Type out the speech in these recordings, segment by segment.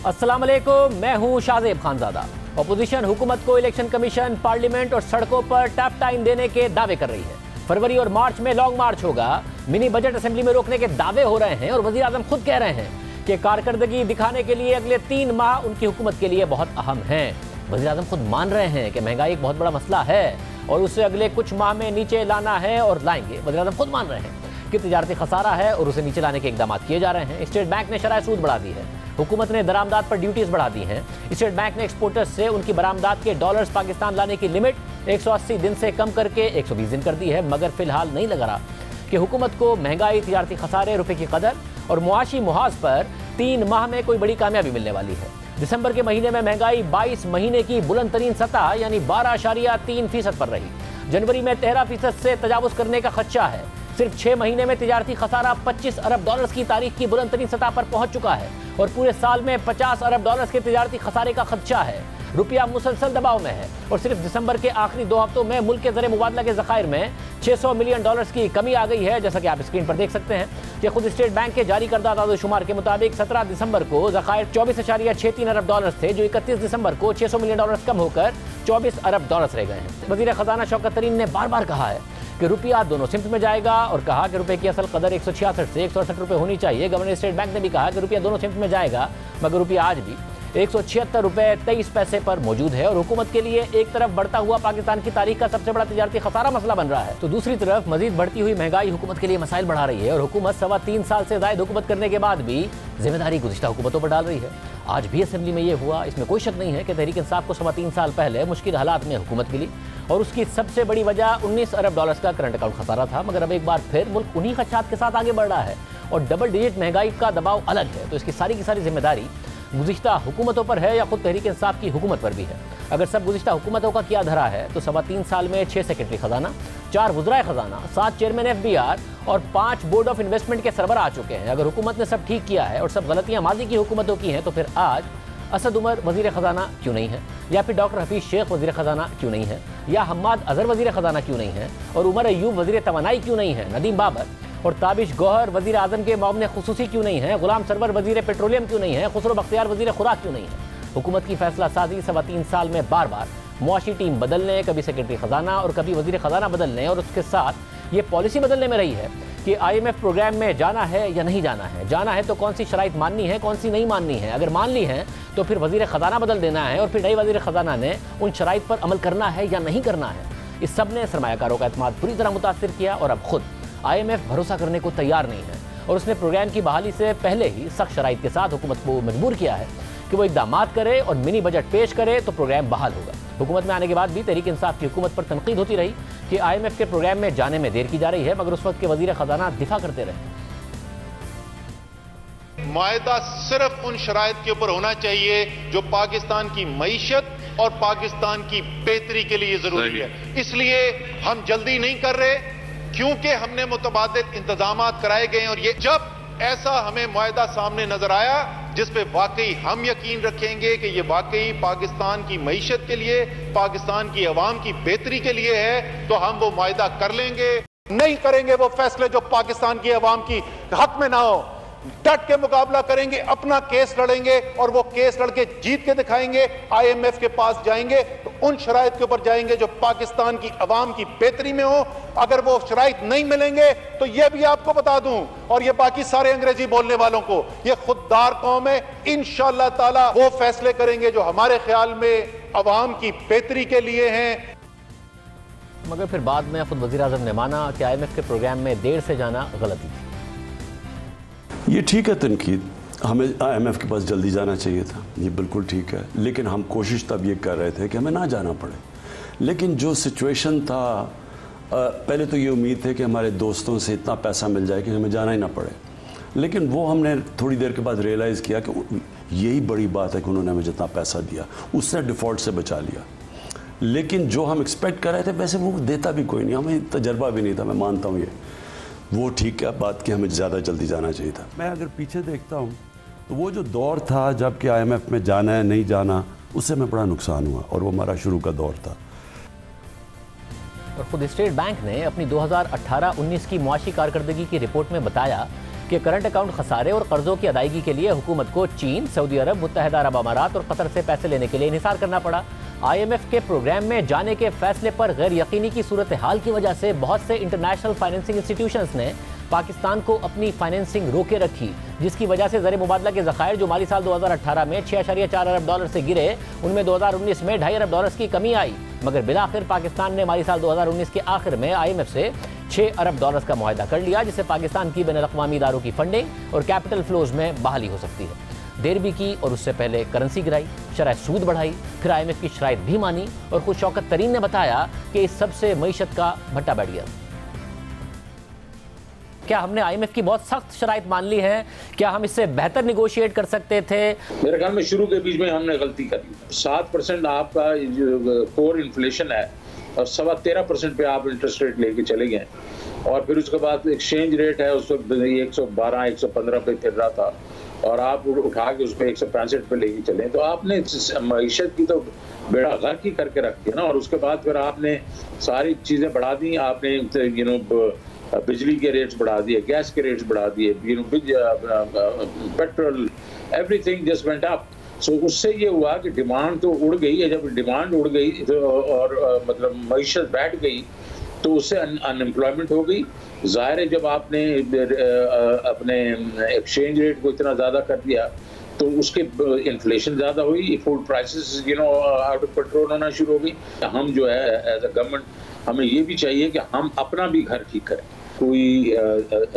अस्सलाम वालेकुम, मैं हूं शाहजेब खानजादा। अपोजिशन हुकूमत को इलेक्शन कमीशन, पार्लियामेंट और सड़कों पर टफ टाइम देने के दावे कर रही है। फरवरी और मार्च में लॉन्ग मार्च होगा, मिनी बजट असेंबली में रोकने के दावे हो रहे हैं और वजीर आजम खुद कह रहे हैं कि कारकर्दगी दिखाने के लिए अगले 3 माह उनकी हुकूमत के लिए बहुत अहम हैं। वजीर आजम खुद मान रहे हैं कि महंगाई एक बहुत बड़ा मसला है और उसे अगले कुछ माह में नीचे लाना है और लाएंगे। वजीर आजम खुद मान रहे हैं कि तिजारती खसारा है और उसे नीचे लाने के इकदाम किए जा रहे हैं। स्टेट बैंक ने शरह सूद बढ़ा दी है, हुकूमत ने दरामदात पर ड्यूटीज बढ़ा दी हैं। स्टेट बैंक ने एक्सपोर्टर्स से उनकी बरामदात के डॉलर्स पाकिस्तान लाने की लिमिट 180 दिन से कम करके 120 दिन कर दी है। मगर फिलहाल नहीं लग रहा कि हुकूमत को महंगाई, तिजारती खसारे, रुपए की कदर और मुआशी मुहाज पर 3 माह में कोई बड़ी कामयाबी मिलने वाली है। दिसंबर के महीने में महंगाई 22 महीने की बुलंद तरीन सतह यानी 12.3% पर रही। जनवरी में 13% से तजावुज करने का खदशा है। सिर्फ 6 महीने में तिजारती खसारा 25 अरब डॉलर्स की तारीख की बुलंद तरीन सतह पर पहुंच चुका है और पूरे साल में 50 अरब डॉलर्स के तिजारती खसारे का खदशा है। रुपया मुसलसल दबाव में है और सिर्फ दिसंबर के आखिरी 2 हफ्तों में मुल्क के ज़र मुबादला के ज़खायर में 600 मिलियन डॉलर्स की कमी आ गई है। जैसा कि आप स्क्रीन पर देख सकते हैं कि खुद स्टेट बैंक के जारी करदा आदाद-ओ-शुमार के मुताबिक 17 दिसंबर को ज़खायर 24.63 अरब डॉलर्स थे, जो 31 दिसंबर को 600 मिलियन डॉलर्स कम होकर 24 अरब डॉलर्स रह गए हैं। वज़ीर ख़जाना शौकत तरीन ने बार बार कहा है कि रुपया दोनों सिमत में जाएगा और कहा कि रुपए की असल कदर 166 से 168 रुपए होनी चाहिए। गवर्नर स्टेट बैंक ने भी कहा कि रुपया दोनों सिमत में जाएगा, मगर रुपया आज भी 176 रुपए 23 पैसे पर मौजूद है और हुकूमत के लिए एक तरफ बढ़ता हुआ पाकिस्तान की तारीख का सबसे बड़ा तिजारती खसारा मसला बन रहा है, तो दूसरी तरफ मजीद बढ़ती हुई महंगाई हुकूमत के लिए मसाइल बढ़ा रही है और हुकूमत 3.25 साल से ज़ायद हुकूमत करने के बाद भी जिम्मेदारी गुज़िश्ता हुकूमतों पर डाल रही है। आज भी असेंबली में ये हुआ। इसमें कोई शक नहीं है कि तहरीक इंसाफ को 3.25 साल पहले मुश्किल हालात में हुकूमत मिली और उसकी सबसे बड़ी वजह 19 अरब डॉलर्स का करंट अकाउंट खसारा था। मगर अब एक बार फिर मुल्क उन्हीं खदशात के साथ आगे बढ़ रहा है और डबल डिजिट महंगाई का दबाव अलग है, तो इसकी सारी की सारी जिम्मेदारी गुज़िश्ता हुकूमतों पर है या खुद तहरीक इंसाफ की हुकूमत पर भी है। अगर सब गुज़िश्ता हुकूमतों का किया धरा है तो 3.25 साल में 6 सेक्रेटरी खजाना, 4 वज़राए खजाना, 7 चेयरमैन FBR और 5 बोर्ड ऑफ इन्वेस्टमेंट के सरबरा आ चुके हैं। अगर हुकूमत ने सब ठीक किया है और सब गलतियां माजी की हुकूमतों की हैं तो फिर आज असद उमर वज़ीर ख़जाना क्यों नहीं है, या फिर डॉक्टर हफीज़ शेख वज़ीर ख़जाना क्यों नहीं है, या हम्माद अज़हर वज़ीर ख़जाना क्यों नहीं है, और उमर अयूब वज़ीर तवानाई क्यों नहीं है, नदीम बाबर और ताबिश गौहर वज़ीर आज़म के मामले खुसूसी क्यों नहीं है, गुलाम सरवर वज़ीर पेट्रोलियम क्यों नहीं है, खुसरो बख्तियार वज़ीर खुराक क्यों नहीं है। हुकूमत की फैसला साजी 3.25 साल में बार बार मुआशी टीम बदलने, कभी सेक्रेटरी ख़जाना और कभी वज़ीर ख़जाना बदलने और उसके साथ ये पॉलिसी बदलने में रही है कि IMF प्रोग्राम में जाना है या नहीं जाना है, जाना है तो कौन सी शराइत माननी है, कौन सी नहीं माननी है। अगर मान ली है तो फिर वज़ीर ख़जाना बदल देना है और फिर नई वज़ीर ख़जाना ने उन शराइत पर अमल करना है या नहीं करना है। इस सब ने सरमायाकारों का एतमाद बुरी तरह मुतासिर किया और अब खुद IMF भरोसा करने को तैयार नहीं है और उसने प्रोग्राम की बहाली से पहले ही सख्त शराइत के साथ हुकूमत को मजबूर किया है कि वो इक़दाम करे और मिनी बजट पेश करे तो प्रोग्राम बहाल होगा। हुकूमत में आने के बाद भी तहरीक इंसाफ की हुकूमत पर तनकीद होती रही कि IMF के प्रोग्राम में जाने में देर की जा रही है, मगर उस वक्त के वज़ीर ख़जाना दिफा करते रहे। मुआहदा सिर्फ उन शराइत के ऊपर होना चाहिए जो पाकिस्तान की मईशत और पाकिस्तान की बेहतरी के लिए जरूरी है। इसलिए हम जल्दी नहीं कर रहे क्योंकि हमने मुतबादिल इंतजामात कराए गए और ये जब ऐसा हमें मुआहदा सामने नजर आया जिस पे वाकई हम यकीन रखेंगे कि ये वाकई पाकिस्तान की मईशत के लिए, पाकिस्तान की अवाम की बेहतरी के लिए है, तो हम वो मुआहदा कर लेंगे। नहीं करेंगे वो फैसले जो पाकिस्तान की अवाम की हक में ना हो। डट के मुकाबला करेंगे, अपना केस लड़ेंगे और वो केस लड़के जीत के दिखाएंगे। IMF के पास जाएंगे तो उन शराइत के ऊपर जाएंगे जो पाकिस्तान की अवाम की बेहतरी में हो। अगर वो शराइत नहीं मिलेंगे तो ये भी आपको बता दूं और ये बाकी सारे अंग्रेजी बोलने वालों को, ये खुददार कौम है, इंशाअल्लाह ताला वो फैसले करेंगे जो हमारे ख्याल में अवाम की बेहतरी के लिए हैं। मगर फिर बाद में खुद वज़ीर आज़म ने माना कि IMF के प्रोग्राम में देर से जाना गलती थी। ये ठीक है तनकीद, हमें IMF के पास जल्दी जाना चाहिए था, ये बिल्कुल ठीक है, लेकिन हम कोशिश तब ये कर रहे थे कि हमें ना जाना पड़े। लेकिन जो सिचुएशन था, पहले तो ये उम्मीद थी कि हमारे दोस्तों से इतना पैसा मिल जाए कि हमें जाना ही ना पड़े, लेकिन वो हमने थोड़ी देर के बाद रियलाइज़ किया कि यही बड़ी बात है कि उन्होंने हमें जितना पैसा दिया उससे डिफ़ॉल्ट से बचा लिया। लेकिन जो हम एक्सपेक्ट कर रहे थे वैसे वो देता भी कोई नहीं, हमें तजर्बा भी नहीं था। मैं मानता हूँ ये वो ठीक है बात कि हमें ज़्यादा जल्दी जाना चाहिए था। मैं अगर पीछे देखता हूँ तो वो जो दौर था जब कि IMF में जाना है नहीं जाना, उससे हमें बड़ा नुकसान हुआ और वो हमारा शुरू का दौर था। और खुद स्टेट बैंक ने अपनी 2018-19 की मुआशी कारकर्दगी की रिपोर्ट में बताया कि कि करंट अकाउंट खसारे और कर्जों की अदायगी के लिए हुकूमत को चीन, सऊदी अरब, मुत्तहिदा अरब अमारात और कतर से पैसे लेने के लिए इन्हिसार करना पड़ा। IMF के प्रोग्राम में जाने के फैसले पर गैर यकीनी की सूरत हाल की वजह से बहुत से इंटरनेशनल फाइनेंसिंग इंस्टीट्यूशंस ने पाकिस्तान को अपनी फाइनेंसिंग रोके रखी, जिसकी वजह से ज़र मुबादला के ज़खायर जो माली साल 2018 में 6.4 अरब डॉलर से गिरे, उनमें 2019 में 2.5 अरब डॉलर की कमी आई। मगर बिलाखिर पाकिस्तान ने माली साल 2019 के आखिर में IMF से 6 अरब डॉलर का मुआहदा कर लिया, जिससे पाकिस्तान की बैनुल-अक़वामी इदारों की फंडिंग और कैपिटल फ्लोज में बहाली हो सकती है। देर भी की और उससे पहले करेंसी गिराई, शरह सूद बढ़ाई, फिर IMF की शराइत भी मानी और खुद शौकत तरीन ने बताया कि इस सबसे मईशत का भट्टा बैठ गया। क्या हमने IMF की बहुत सख्त शराइत मान ली है? क्या हम इससे बेहतर निगोशिएट कर सकते थे? मेरे ख्याल में शुरू के बीच में हमने गलती कर ली। 7% आपका जो कोर इन्फ्लेशन है और 13.25% पे आप इंटरेस्ट रेट लेके चले गए, और फिर उसके बाद एक्सचेंज रेट है उस वक्त 112-115 पे फिर रहा था, और आप उठा के उस पर 165 पे लेके चले, तो आपने मईशत की तो बेड़ा गर्क ही करके रख दिया ना। और उसके बाद फिर आपने सारी चीज़ें बढ़ा दी, आपने बिजली के रेट्स बढ़ा दिए, गैस के रेट्स बढ़ा दिए, petrol, everything just went up. So उससे ये हुआ कि डिमांड तो उड़ गई है। जब डिमांड उड़ गई तो और मतलब मईशत बैठ गई तो उससे अनएम्प्लॉयमेंट हो गई। जाहिर है जब आपने अपने एक्सचेंज रेट को इतना ज़्यादा कर दिया तो उसके इन्फ्लेशन ज़्यादा हुई, food prices out of control होना शुरू हो गई। हम जो है एज अ गवर्नमेंट हमें ये भी चाहिए कि हम अपना भी घर ठीक करें। कोई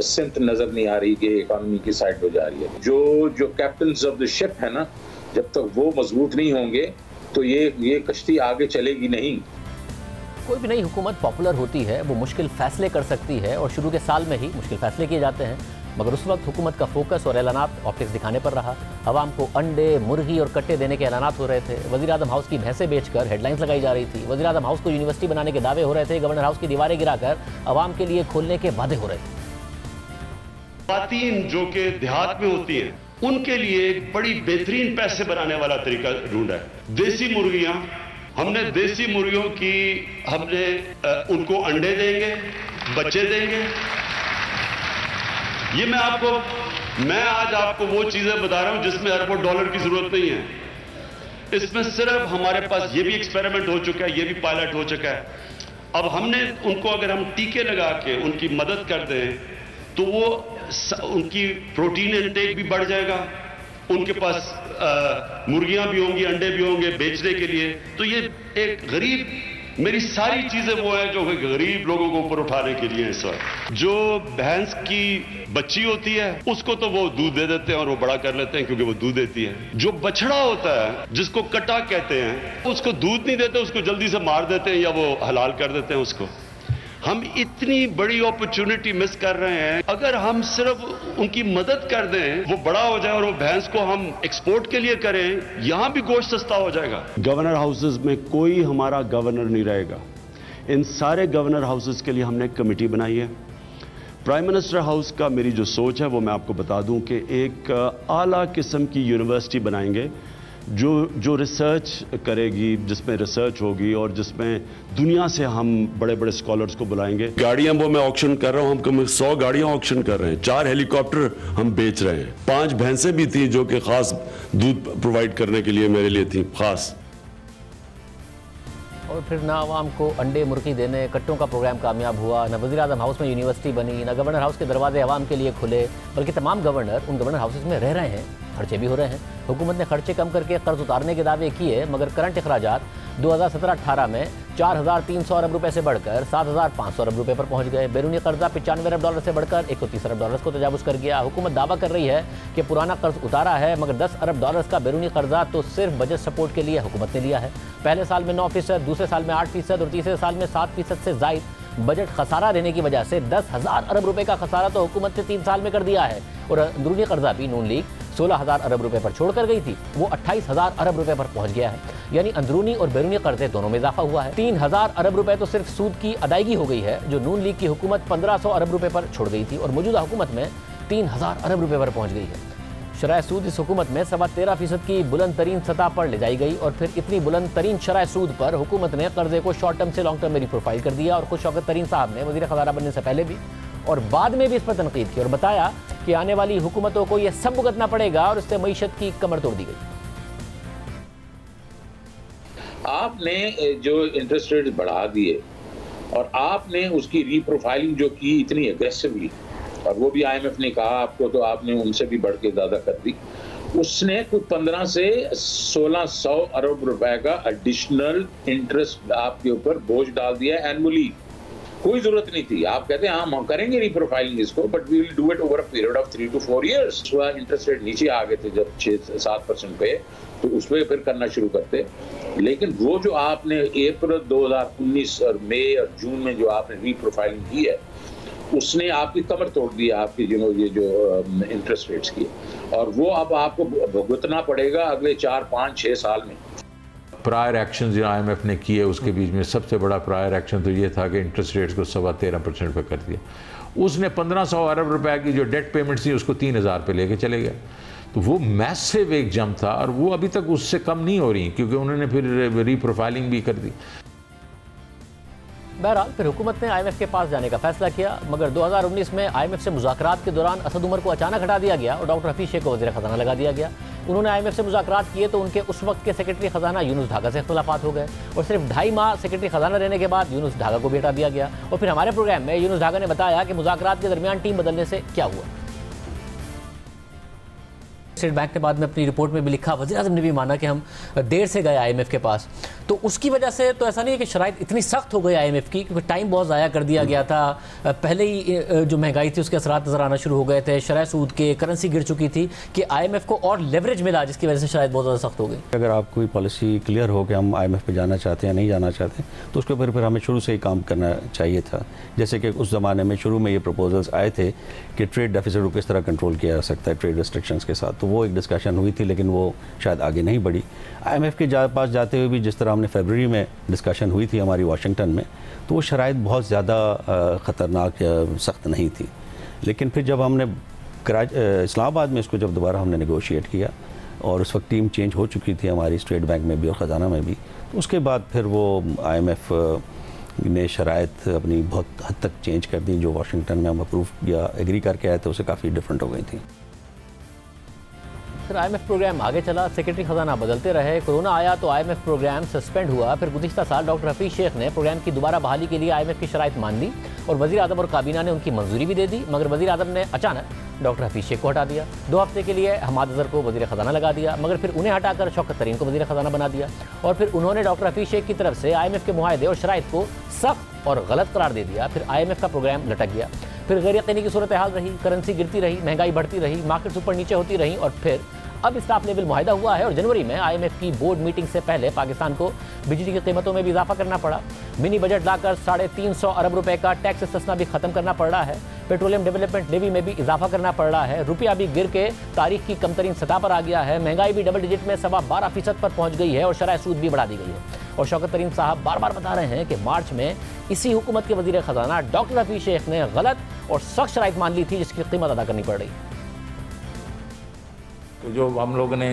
सिमत नज़र नहीं आ रही कि इकॉनमी की साइड हो जा रही है। जो कैप्टन्स ऑफ द शिप है ना, जब तक वो मजबूत नहीं होंगे तो ये कश्ती आगे चलेगी नहीं। कोई भी नई हुकूमत पॉपुलर होती है, वो मुश्किल फैसले कर सकती है और शुरू के साल में ही मुश्किल फैसले किए जाते हैं, मगर उस वक्त हुकूमत का फोकस और ऐलानात ऑप्टिक्स दिखाने पर रहा। अवाम को अंडे, मुर्गी और कट्टे देने के ऐलानात हो रहे थे। वज़ीर आज़म हाउस की भैंसें बेचकर हेडलाइंस लगाई जा रही थी। वज़ीर आज़म हाउस को यूनिवर्सिटी बनाने के दावे हो रहे थे। गवर्नर हाउस की दीवारें गिराकर अवाम के लिए खोलने के वादे हो रहे थे। खातीन जो कि देहात में होती हैं, उनके लिए एक बड़ी बेहतरीन पैसे बनाने वाला तरीका ढूंढा है। देसी मुर्गियां, हमने देसी मुर्गियों की उनको अंडे देंगे, बच्चे देंगे। ये मैं आज आपको वो चीजें बता रहा हूं जिसमें अरबों डॉलर की जरूरत नहीं है। इसमें सिर्फ हमारे पास ये भी एक्सपेरिमेंट हो चुका है, ये भी पायलट हो चुका है। अब हमने उनको अगर हम टीके लगा के उनकी मदद कर दें तो वो उनकी प्रोटीन इंटेक भी बढ़ जाएगा, उनके पास मुर्गियां भी होंगी, अंडे भी होंगे बेचने के लिए। तो ये एक गरीब, मेरी सारी चीजें वो है जो गरीब लोगों को ऊपर उठाने के लिए। इस वक्त जो भैंस की बच्ची होती है उसको तो वो दूध दे देते हैं और वो बड़ा कर लेते हैं क्योंकि वो दूध देती है। जो बछड़ा होता है जिसको कटा कहते हैं, उसको दूध नहीं देते, उसको जल्दी से मार देते हैं या वो हलाल कर देते हैं उसको। हम इतनी बड़ी अपॉर्चुनिटी मिस कर रहे हैं। अगर हम सिर्फ उनकी मदद कर दें, वो बड़ा हो जाए और वो भैंस को हम एक्सपोर्ट के लिए करें, यहां भी गोश्त सस्ता हो जाएगा। गवर्नर हाउसेस में कोई हमारा गवर्नर नहीं रहेगा। इन सारे गवर्नर हाउसेस के लिए हमने एक कमेटी बनाई है। प्राइम मिनिस्टर हाउस का मेरी जो सोच है वो मैं आपको बता दूं कि एक आला किस्म की यूनिवर्सिटी बनाएंगे जो रिसर्च करेगी, जिसमें रिसर्च होगी और जिसमें दुनिया से हम बड़े बड़े स्कॉलर्स को बुलाएंगे। गाड़ियां वो मैं ऑक्शन कर रहा हूं, हम कम 100 गाड़ियां ऑक्शन कर रहे हैं, 4 हेलीकॉप्टर हम बेच रहे हैं, 5 भैंसें भी थी जो कि खास दूध प्रोवाइड करने के लिए मेरे लिए थी खास। और फिर ना आवाम को अंडे मुर्गी देने, कट्टों का प्रोग्राम कामयाब हुआ, ना वज़ीर आज़म हाउस में यूनिवर्सिटी बनी, ना गवर्नर हाउस के दरवाजे आवाम के लिए खुले, बल्कि तमाम गवर्नर उन गवर्नर हाउसेस में रह रहे हैं, खर्चे भी हो रहे हैं। हुकूमत ने खर्चे कम करके कर्ज उतारने के दावे किए, मगर करंट अखराजात 2017-18 में 4,300 अरब रुपए से बढ़कर 7,500 अरब रुपए पर पहुंच गए। बैरूनी कर्जा 95 अरब डॉलर से बढ़कर 130 अरब डॉलर को तजावुज़ कर गया। हुकूमत दावा कर रही है कि पुराना कर्ज उतारा है, मगर 10 अरब डॉलर का बैरूनी कर्जा तो सिर्फ बजट सपोर्ट के लिए हुकूमत ने लिया है। पहले साल में 9%, दूसरे साल में 8% और तीसरे साल में 7% से ज़ायद बजट खसारा रहने की वजह से 10,000 अरब रुपए का खसारा तो हुकूमत ने 3 साल में कर दिया है। और अंदरूनी कर्जा भी नून लीग 16,000 अरब रुपए पर छोड़कर गई थी, वो 28,000 अरब रुपए पर पहुंच गया है। यानी अंदरूनी और बैरूनी कर्जे दोनों में इजाफा हुआ है। 3,000 अरब रुपए तो सिर्फ सूद की अदायगी हो गई है, जो नून लीग की हुकूमत 1,500 अरब रुपए पर छोड़ गई थी और मौजूदा हुकूमत में 3,000 अरब रुपए पर पहुंच गई है। शरह सूद इस हुकूमत में 13.25% की बुलंद तरीन सतह पर ले जाई गई और फिर इतनी बुलंद तरीन शरह सूद पर हुकूमत ने कर्जे को शॉर्ट टर्म से लॉन्ग टर्म में रिप्रोफाइल कर दिया। और खुद शौकत तरीन साहब ने वज़ीर ख़ज़ाना बनने से पहले भी और बाद में भी इस पर तनकीद की और बताया कि आने वाली हुकूमतों को यह सब भुगतना पड़ेगा और इससे मईशत की कमर तोड़ दी गई। आपने जो इंटरेस्ट रेट बढ़ा दिए और आपने उसकी रीप्रोफाइलिंग जो की इतनी एग्रेसिवली, और वो भी IMF ने कहा आपको, तो आपने उनसे भी बढ़ के ज़्यादा कर दी। उसने कुछ 15 से 1600 अरब रुपए का एडिशनल इंटरेस्ट आपके ऊपर बोझ डाल दिया एनुअली। कोई जरूरत नहीं थी। आप कहते हैं हम करेंगे रीप्रोफाइलिंग इसको, but we will do it over a period of 3 to 4 years। Interest rate नीचे आ गए थे जब 6-7% पे, तो उस पर फिर करना शुरू करते। लेकिन वो जो आपने अप्रैल 2019 और मई और जून में जो आपने रीप्रोफाइलिंग की है, उसने आपकी कमर तोड़ दी, आपकी ये जो इंटरेस्ट रेट्स की, और वो अब आपको भुगतना पड़ेगा अगले 4, 5, 6 साल में। प्रायर एक्शन जो IMF ने किए उसके बीच में सबसे बड़ा प्रायर एक्शन तो ये था कि इंटरेस्ट रेट्स को 13.25% पे कर दिया। उसने 1500 अरब रुपए की जो डेट पेमेंट्स थी उसको 3000 पे लेके चले गए। तो वो मैसिव एक जंप था और वो अभी तक उससे कम नहीं हो रही, क्योंकि उन्होंने फिर रीप्रोफाइलिंग भी कर दी। बहरहाल फिर हुकूमत ने IMF के पास जाने का फैसला किया, मगर 2019 में IMF से मुज़ाकरात के दौरान असद उमर को अचानक हटा दिया गया और डॉक्टर हफीज शेख को वज़ीर ख़जाना लगा दिया गया। उन्होंने IMF से मुज़ाकरात किए तो उनके उस वक्त के सेक्रेटरी ख़जाना यूनुस ढाका से इख्तिलाफ़ात हो गए और सिर्फ 2.5 माह सेक्रेटरी ख़जाना रहने के बाद यूनुस ढाका को भी हटा दिया गया। और फिर हमारे प्रोग्राम में यूनुस ढाका ने बताया कि मुज़ाकरात के दरमियान टीम बदलने से क्या हुआ। स्टेट बैंक ने बाद में अपनी रिपोर्ट में भी लिखा, वज़ीर आज़म ने भी माना कि हम देर से गए IMF के पास, तो उसकी वजह से तो ऐसा नहीं है कि शराइत इतनी सख्त हो गई IMF की, क्योंकि टाइम बहुत ज़ाया कर दिया गया था। पहले ही जो महंगाई थी उसके असरात नज़र आना शुरू हो गए थे, शरह सूद के, करेंसी गिर चुकी थी, कि IMF को और लेवरेज मिला, जिसकी वजह से शराइत बहुत ज़्यादा सख्त हो गई। अगर आप कोई पॉलिसी क्लियर हो कि हम IMF पे जाना चाहते हैं या नहीं जाना चाहते, तो उसके ऊपर फिर हमें शुरू से ही काम करना चाहिए था। जैसे कि उस ज़माने में शुरू में ये प्रपोजल्स आए थे कि ट्रेड डेफिसिट को किस तरह कंट्रोल किया जा सकता है ट्रेड रिस्ट्रिक्शंस के साथ, तो वो एक डिस्कशन हुई थी, लेकिन वो शायद आगे नहीं बढ़ी। IMF के पास जाते हुए भी जिस तरह हमने फरवरी में डिस्कशन हुई थी हमारी वाशिंगटन में, तो वो शराइत बहुत ज़्यादा ख़तरनाक या सख्त नहीं थी। लेकिन फिर जब हमने इस्लामाबाद में इसको जब दोबारा हमने नेगोशिएट किया, और उस वक्त टीम चेंज हो चुकी थी हमारी स्टेट बैंक में भी और ख़जाना में भी, तो उसके बाद फिर वो IMF ने शराइत अपनी बहुत हद तक चेंज कर दी। जो वाशिंगटन में हम अप्रूव या एग्री करके आए थे उससे काफ़ी डिफरेंट हो गई थी। फिर IMF प्रोग्राम आगे चला, सेक्रेटरी ख़जाना बदलते रहे, कोरोना आया तो IMF प्रोग्राम सस्पेंड हुआ। फिर गुज़िश्ता साल डॉक्टर हफीज शेख ने प्रोग्राम की दोबारा बहाली के लिए IMF की शराइत मान ली और वज़ीर आज़म और काबीना ने उनकी मंजूरी भी दे दी, मगर वज़ीर आज़म ने अचानक डॉक्टर हफीज शेख को हटा दिया। 2 हफ्ते के लिए हमाद अज़हर को वज़ीर ख़जाना लगा दिया, मगर फिर उन्हें हटाकर शौकत तरीन को वज़ीर ख़जाना बना दिया। और फिर उन्होंने डॉक्टर हफीज शेख की तरफ से IMF के मुआहदे और शराइत को सख्त और गलत करार दे दिया। फिर IMF का प्रोग्राम लटक गया। फिर गैर यकीनी की सूरत हाल रही, करेंसी गिरती रही, महंगाई बढ़ती रही, मार्केट्स ऊपर नीचे होती रही, और फिर अब स्टाफ लेवल मुआहदा हुआ है और जनवरी में IMF की बोर्ड मीटिंग से पहले पाकिस्तान को बिजली की कीमतों में भी इजाफा करना पड़ा। मिनी बजट लाकर 350 अरब रुपए का टैक्स इस्तिस्ना भी खत्म करना पड़ रहा है। पेट्रोलियम डेवलपमेंट लेवी में भी इजाफा करना पड़ रहा है। रुपया भी गिर के तारीख की कमतरीन सतह पर आ गया है। महंगाई भी डबल डिजिट में 12.25% पर पहुंच गई है और शरह सूद भी बढ़ा दी गई है। और शौकत तरीन साहब बार बार बता रहे हैं कि मार्च में इसी हुकूमत के वज़ीर ख़जाना डॉक्टर हफीज शेख ने गलत और सख्त शराइत मान ली थी, जिसकी कीमत अदा करनी पड़ रही। तो जो हम लोगों ने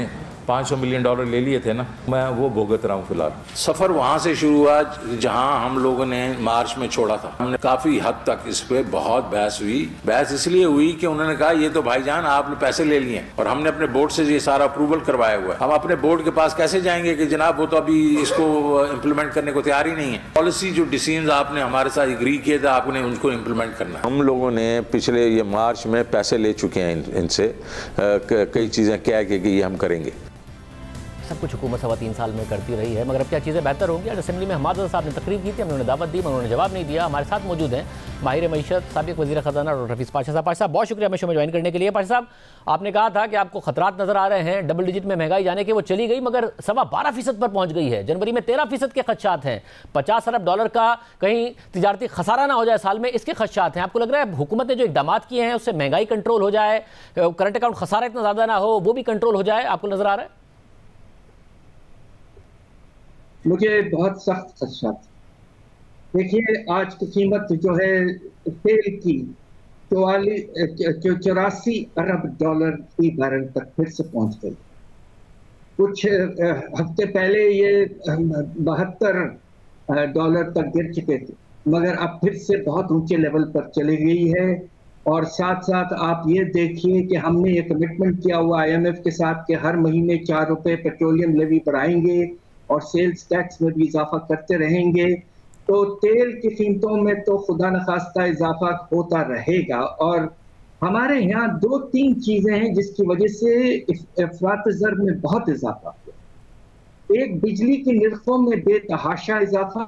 $500 मिलियन ले लिए थे ना, मैं वो भुगत रहा हूँ फिलहाल। सफ़र वहाँ से शुरू हुआ जहाँ हम लोगों ने मार्च में छोड़ा था। हमने काफ़ी हद तक इस पे बहुत बहस हुई। बहस इसलिए हुई कि उन्होंने कहा ये तो भाईजान आपने पैसे ले लिए और हमने अपने बोर्ड से ये सारा अप्रूवल करवाया हुआ है। हम अपने बोर्ड के पास कैसे जाएंगे कि जनाब वो तो अभी इसको इम्प्लीमेंट करने को तैयार ही नहीं है। पॉलिसी जो डिसीजन आपने हमारे साथ एग्री किए थे, आपने उनको इम्प्लीमेंट करना। हम लोगों ने पिछले ये मार्च में पैसे ले चुके हैं इनसे, कई चीज़ें क्या कि ये हम करेंगे। सब कुछ हुकूमत 3.25 साल में करती रही है, मगर अब क्या चीज़ें बेहतर होंगी? आज असेंबली में हमाद अज़हर साहब ने तकरीर की थी, हमने उन्हें दावत दी, मगर उन्होंने जवाब नहीं दिया। हमारे साथ मौजूद हैं माहिर मईशत साबिक़ वज़ीर ख़जाना डॉक्टर हफीज़ पाशा साहब। पाशा साहब बहुत शुक्रिया हमें शो में ज्वाइन करने के लिए। पाशा साहब, आपने कहा था कि आपको खतरात नज़र आ रहे हैं, डबल डिजिट में महंगाई जाने के, वो चली गई मगर 12.25% पर पहुँच गई है। जनवरी में 13% के खदशात हैं। $50 अरब का कहीं तिजारती खसारा ना हो जाए साल में, इसके खदशात हैं। आपको लग रहा है हुकूमत ने जो इक़दाम किए हैं उससे महंगाई कंट्रोल हो जाए, करंट अकाउंट खसारा इतना ज़्यादा ना हो, वो भी कंट्रोल हो जाए? आपको नज़र आ रहा है? मुझे बहुत सख्त खदशात। देखिए, आज की कीमत जो है तेल की 84 अरब डॉलर की बैरल तक फिर से पहुंच गई। कुछ हफ्ते पहले ये 72 डॉलर तक गिर चुके थे, मगर अब फिर से बहुत ऊंचे लेवल पर चली गई है। और साथ साथ आप ये देखिए कि हमने ये कमिटमेंट किया हुआ IMF के साथ कि हर महीने 4 रुपए पेट्रोलियम लेवी बढ़ाएंगे और सेल्स टैक्स में भी इजाफा करते रहेंगे, तो तेल की कीमतों में तो खुदा न खास्ता इजाफा होता रहेगा। और हमारे यहाँ 2-3 चीजें हैं जिसकी वजह से अफरात ज़र में बहुत इजाफा हुआ। एक, बिजली की निर्खों में बेतहाशा इजाफा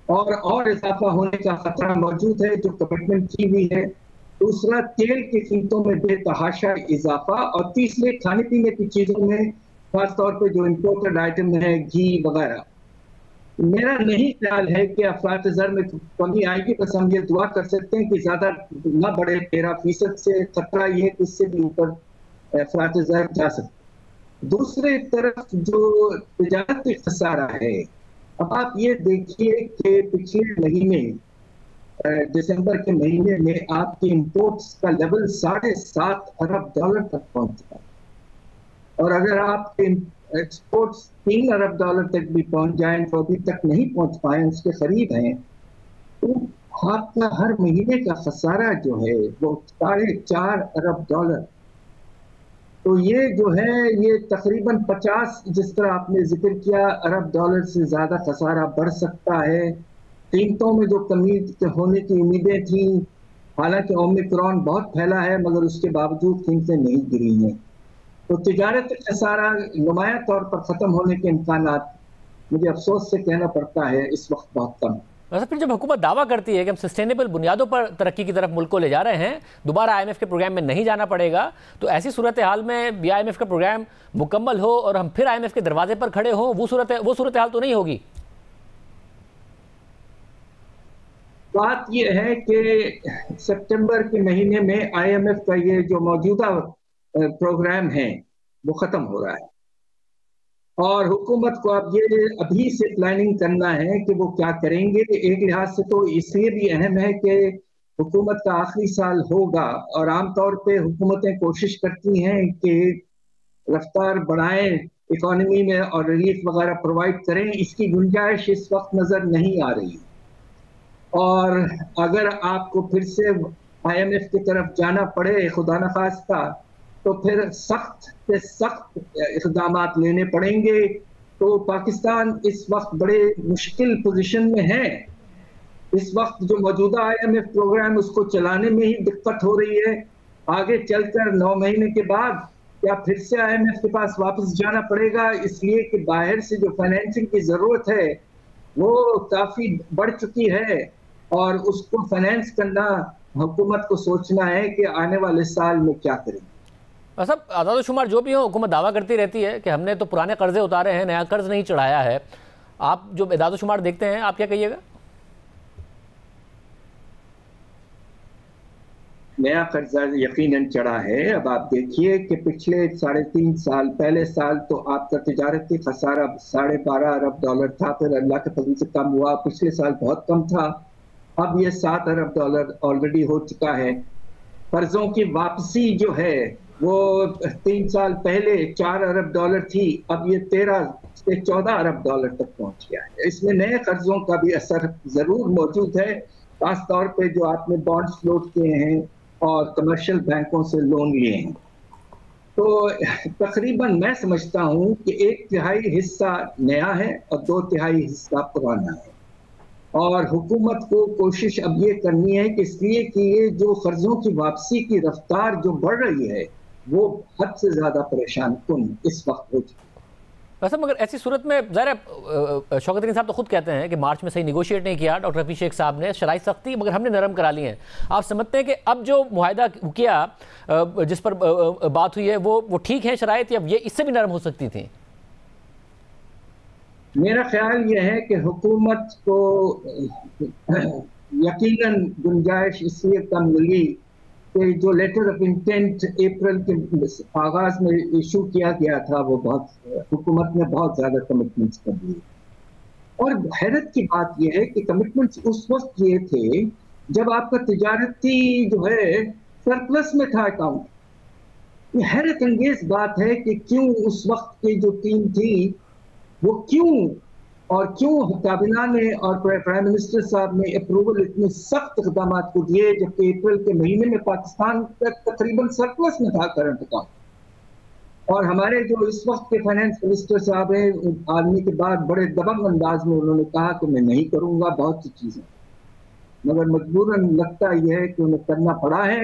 और इजाफा होने का खतरा मौजूद है जो कमिटमेंट की हुई है। दूसरा, तेल की कीमतों में बेतहाशा इजाफा। और तीसरे, खाने पीने की चीजों में खासतौर पर जो इम्पोर्टेड आइटम है, घी वगैरह। मेरा नहीं ख्याल है कि अफरात ज़र में कमी आएगी, बस हम ये दुआ कर सकते हैं कि ज्यादा ना बढ़े। 13% से खतरा ये है कि इससे भी ऊपर अफरात ज़र जा सकते। दूसरे तरफ जो तिजारती खसारा है, अब आप ये देखिए कि पिछले महीने दिसंबर के महीने में आपके इंपोर्ट्स का लेवल $7.5 अरब तक पहुंचा, और अगर आपके एक्सपोर्ट्स $3 अरब तक भी पहुंच जाएं तो अभी तक नहीं पहुंच पाए, उसके करीब हैं, तो आपका हर महीने का खसारा जो है वो $4.5 अरब। तो ये जो है ये तकरीबन 50, जिस तरह आपने जिक्र किया, अरब डॉलर से ज्यादा खसारा बढ़ सकता है। कीमतों में जो कमी होने की उम्मीदें थी, हालांकि ओमिक्रॉन बहुत फैला है मगर उसके बावजूद कीमतें नहीं गिरी हैं, तो तिजारत खसारा नुमाया तौर पर खत्म होने के इम्कानात मुझे अफसोस से कहना पड़ता है इस वक्त बहुत कम। वैसे फिर जब हुकूमत दावा करती है कि हम सस्टेनेबल बुनियादों पर तरक्की की तरफ मुल्क को ले जा रहे हैं, दोबारा IMF के प्रोग्राम में नहीं जाना पड़ेगा, तो ऐसी सूरत हाल में भी IMF का प्रोग्राम मुकम्मल हो और हम फिर IMF के दरवाजे पर खड़े हों, वो सूरत हाल तो नहीं होगी। बात यह है कि सितंबर के महीने में IMF का ये जो मौजूदा प्रोग्राम है वो खत्म हो रहा है, और हुकूमत को अब ये अभी से प्लानिंग करना है कि वो क्या करेंगे। एक लिहाज से तो इसलिए भी अहम है कि हुकूमत का आखिरी साल होगा, और आमतौर पे हुकूमतें कोशिश करती हैं कि रफ्तार बढ़ाएं इकोनॉमी में और रिलीफ वगैरह प्रोवाइड करें। इसकी गुंजाइश इस वक्त नजर नहीं आ रही, और अगर आपको फिर से IMF की तरफ जाना पड़े खुदा न खास्ता, तो फिर सख्त से सख्त इक़दाम लेने पड़ेंगे। तो पाकिस्तान इस वक्त बड़े मुश्किल पोजीशन में है। इस वक्त जो मौजूदा IMF प्रोग्राम उसको चलाने में ही दिक्कत हो रही है। आगे चलकर 9 महीने के बाद क्या फिर से IMF के पास वापस जाना पड़ेगा, इसलिए कि बाहर से जो फाइनेंसिंग की जरूरत है वो काफी बढ़ चुकी है, और उसको फाइनेंस करना हुकूमत को सोचना है कि आने वाले साल में क्या करेंगे। सब आदाद शुमार जो भी हो, हुकूमत दावा करती रहती है कि हमने तो पुराने कर्जे उतारे हैं, नया कर्ज नहीं चढ़ाया है। आप जो आदाद शुमार देखते हैं, आप क्या कहिएगा? नया कर्जा यकीनन चढ़ा है। अब आप देखिए कि पिछले 3.5 साल, पहले साल तो आपका तिजारती खसारा $12.5 अरब था, फिर अल्लाह के फजल से कम हुआ, पिछले साल बहुत कम था, अब ये $7 अरब ऑलरेडी हो चुका है। कर्जों की वापसी जो है वो 3 साल पहले $4 अरब थी, अब ये 13 से $14 अरब तक पहुंच गया है। इसमें नए कर्जों का भी असर जरूर मौजूद है, खास तौर पे जो आपने बॉन्ड्स फ्लोट किए हैं और कमर्शियल बैंकों से लोन लिए हैं। तो तकरीबन मैं समझता हूं कि 1/3 हिस्सा नया है और 2/3 हिस्सा पुराना है, और हुकूमत को कोशिश अब ये करनी है कि इसलिए कि ये जो कर्जों की वापसी की रफ्तार जो बढ़ रही है वो हद से ज्यादा परेशान कुन इस वक्त हो चुकी है। वैसे मगर ऐसी सूरत में ज़ाहिर शौकत तरीन साहब तो खुद कहते हैं कि मार्च में सही निगोशिएट नहीं किया डॉक्टर रफ़ी शेख साहब ने, शराइत सख्ती मगर हमने नरम करा ली हैं। आप समझते हैं कि अब जो मुआहिदा किया जिस पर बात हुई है वो ठीक है शराइत, या ये इससे भी नरम हो सकती थी? मेरा ख्याल ये है कि हुकूमत को यकीनन गुंजाइश इसलिए कम मिली कि जो लेटर ऑफ इंटेंट अप्रैल के आगाज में इशू किया गया था वो हुकूमत ने बहुत ज्यादा कमिटमेंट्स कर दिए। और हैरत की बात यह है कि कमिटमेंट्स उस वक्त ये थे जब आपका तिजारती जो है सरप्लस में था अकाउंट। ये हैरत अंगेज बात है कि क्यों उस वक्त की जो टीम थी वो क्यों और क्यों काबीना ने और प्राइम मिनिस्टर साहब ने अप्रूवल इतने सख्त इक़दाम को दिए, जबकि अप्रैल के महीने में पाकिस्तान तकरीबन सरप्लस में था करंट अकाउंट। और हमारे जो इस वक्त के फाइनेंस मिनिस्टर साहब हैं, आदमी के बाद बड़े दबंग अंदाज में उन्होंने कहा कि मैं नहीं करूंगा बहुत सी चीजें, मगर मजबूरन लगता यह है कि उन्हें करना पड़ा है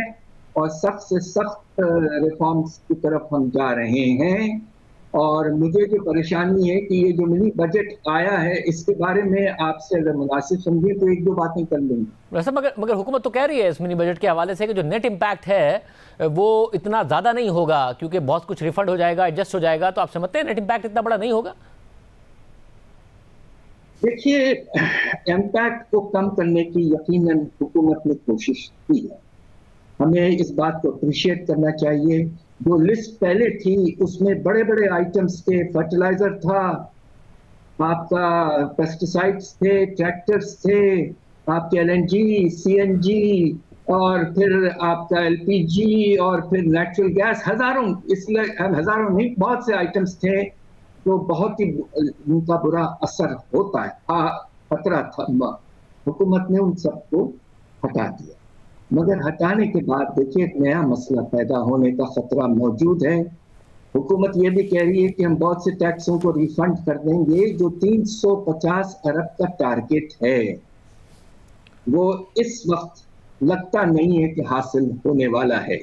और सख्त से सख्त रिफॉर्म्स की तरफ हम जा रहे हैं। और मुझे जो परेशानी है कि ये जो मिनी बजट आया है, इसके बारे में आपसे अगर मुनासिब समझे तो एक दो बातें कर लूँगी। वैसे मगर हुकूमत तो कह रही है इस मिनी बजट के हवाले से कि जो नेट इम्पैक्ट है वो इतना ज़्यादा नहीं होगा, क्योंकि बहुत कुछ रिफंड हो जाएगा, एडजस्ट हो जाएगा। तो आप समझते हैं नेट इम्पैक्ट इतना बड़ा नहीं होगा? देखिए, इम्पैक्ट को कम करने की यकीनन हुकूमत ने कोशिश की है, हमें इस बात को अप्रिशिएट करना चाहिए। जो लिस्ट पहले थी उसमें बड़े बड़े आइटम्स थे, फर्टिलाइजर था, आपका पेस्टिसाइड्स थे, ट्रैक्टर्स थे, आपके LNG, CNG और फिर आपका LPG और फिर नेचुरल गैस, हजारों, इसलिए हजारों नहीं बहुत से आइटम्स थे तो बहुत ही उनका बुरा असर होता है, खतरा था। हुकूमत ने उन सबको हटा दिया, मगर हटाने के बाद देखिए एक नया मसला पैदा होने का खतरा मौजूद है। हुकूमत ये भी कह रही है कि हम बहुत से टैक्सों को रिफंड कर देंगे। जो 350 अरब का टारगेट है वो इस वक्त लगता नहीं है कि हासिल होने वाला है।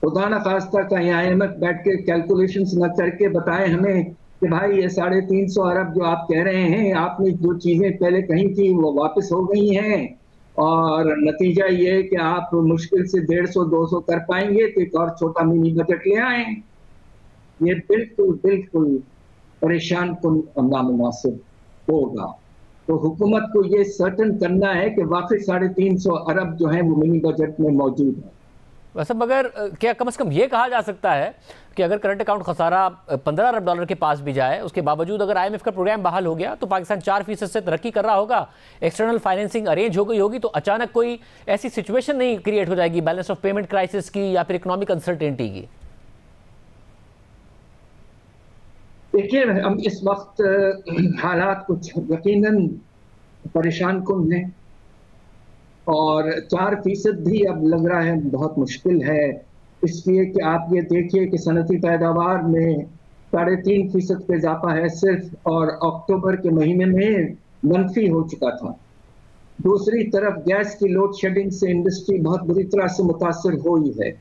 खुदा न खास्ता कहीं IMF बैठ के कैलकुलेशंस न करके बताएं हमें कि भाई ये 350 अरब जो आप कह रहे हैं, आपने जो चीजें पहले कही थी वो वापस हो गई हैं और नतीजा ये है कि आप मुश्किल से 150-200 कर पाएंगे तो एक और छोटा मिनी बजट ले आए। ये बिल्कुल परेशान कुन नामुनासिब होगा। तो हुकूमत को ये सर्टन करना है कि वापस 350 अरब जो है वो मिनी बजट में मौजूद है। वैसे मगर क्या कम से कम ये कहा जा सकता है कि अगर करंट अकाउंट खसारा 15 अरब डॉलर के पास भी जाए, उसके बावजूद अगर IMF का प्रोग्राम बहाल हो गया तो पाकिस्तान 4% से तरक्की कर रहा होगा, एक्सटर्नल फाइनेंसिंग अरेंज हो गई होगी, तो अचानक कोई ऐसी सिचुएशन नहीं क्रिएट हो जाएगी बैलेंस ऑफ पेमेंट क्राइसिस की या फिर इकोनॉमिक अनसर्टेनिटी की? देखिए, हम इस वक्त हालात कुछ यकीनन परेशान कुन हैं और 4% भी अब लग रहा है बहुत मुश्किल है, इसलिए कि आप ये देखिए कि सनती पैदावार में 3.5% पे इजाफा है सिर्फ, और अक्टूबर के महीने में मनफी हो चुका था। दूसरी तरफ गैस की लोड शेडिंग से इंडस्ट्री बहुत बुरी तरह से मुतासर हुई है।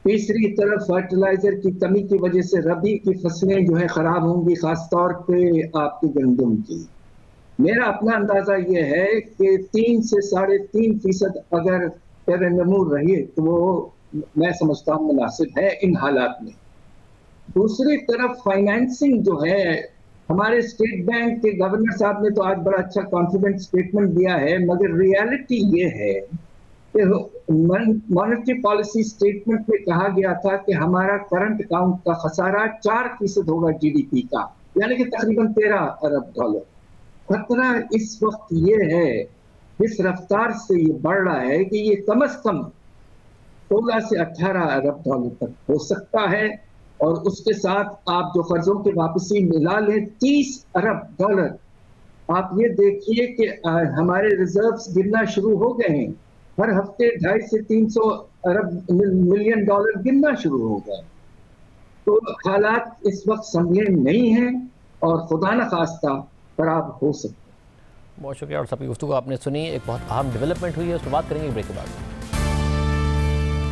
तीसरी तरफ फर्टिलाइजर की कमी की वजह से रबी की फसलें जो है खराब होंगी, खासतौर पे आपकी गंदम की। मेरा अपना अंदाजा ये है कि 3 से 3.5% अगर पेरनमूर रही तो वो मैं समझता हूँ मुनासिब है इन हालात में। दूसरी तरफ फाइनेंसिंग जो है, हमारे स्टेट बैंक के गवर्नर साहब ने तो आज बड़ा अच्छा कॉन्फिडेंट स्टेटमेंट दिया है, मगर रियलिटी ये है कि मॉनेटरी पॉलिसी स्टेटमेंट में कहा गया था कि हमारा करंट अकाउंट का खसारा 4% होगा GDP का, यानी कि तकरीबन 13 अरब डॉलर। खतरा इस वक्त ये है, इस रफ्तार से ये बढ़ रहा है कि ये कम से कम 16 से 18 अरब डॉलर तक हो सकता है, और उसके साथ आप जो कर्जों की वापसी मिला लें 30 अरब डॉलर। आप ये देखिए कि हमारे रिजर्व्स गिरना शुरू हो गए हैं, हर हफ्ते 250 से 300 अरब मिलियन डॉलर गिरना शुरू हो गए। तो हालात इस वक्त संभले नहीं हैं और खुदा न खास्ता खराब हो सकते हैं। बहुत शुक्रिया। और सबकी गुफ्तगू आपने सुनी। एक बहुत अहम डेवलपमेंट हुई है, उस पर बात करेंगे ब्रेक के बाद।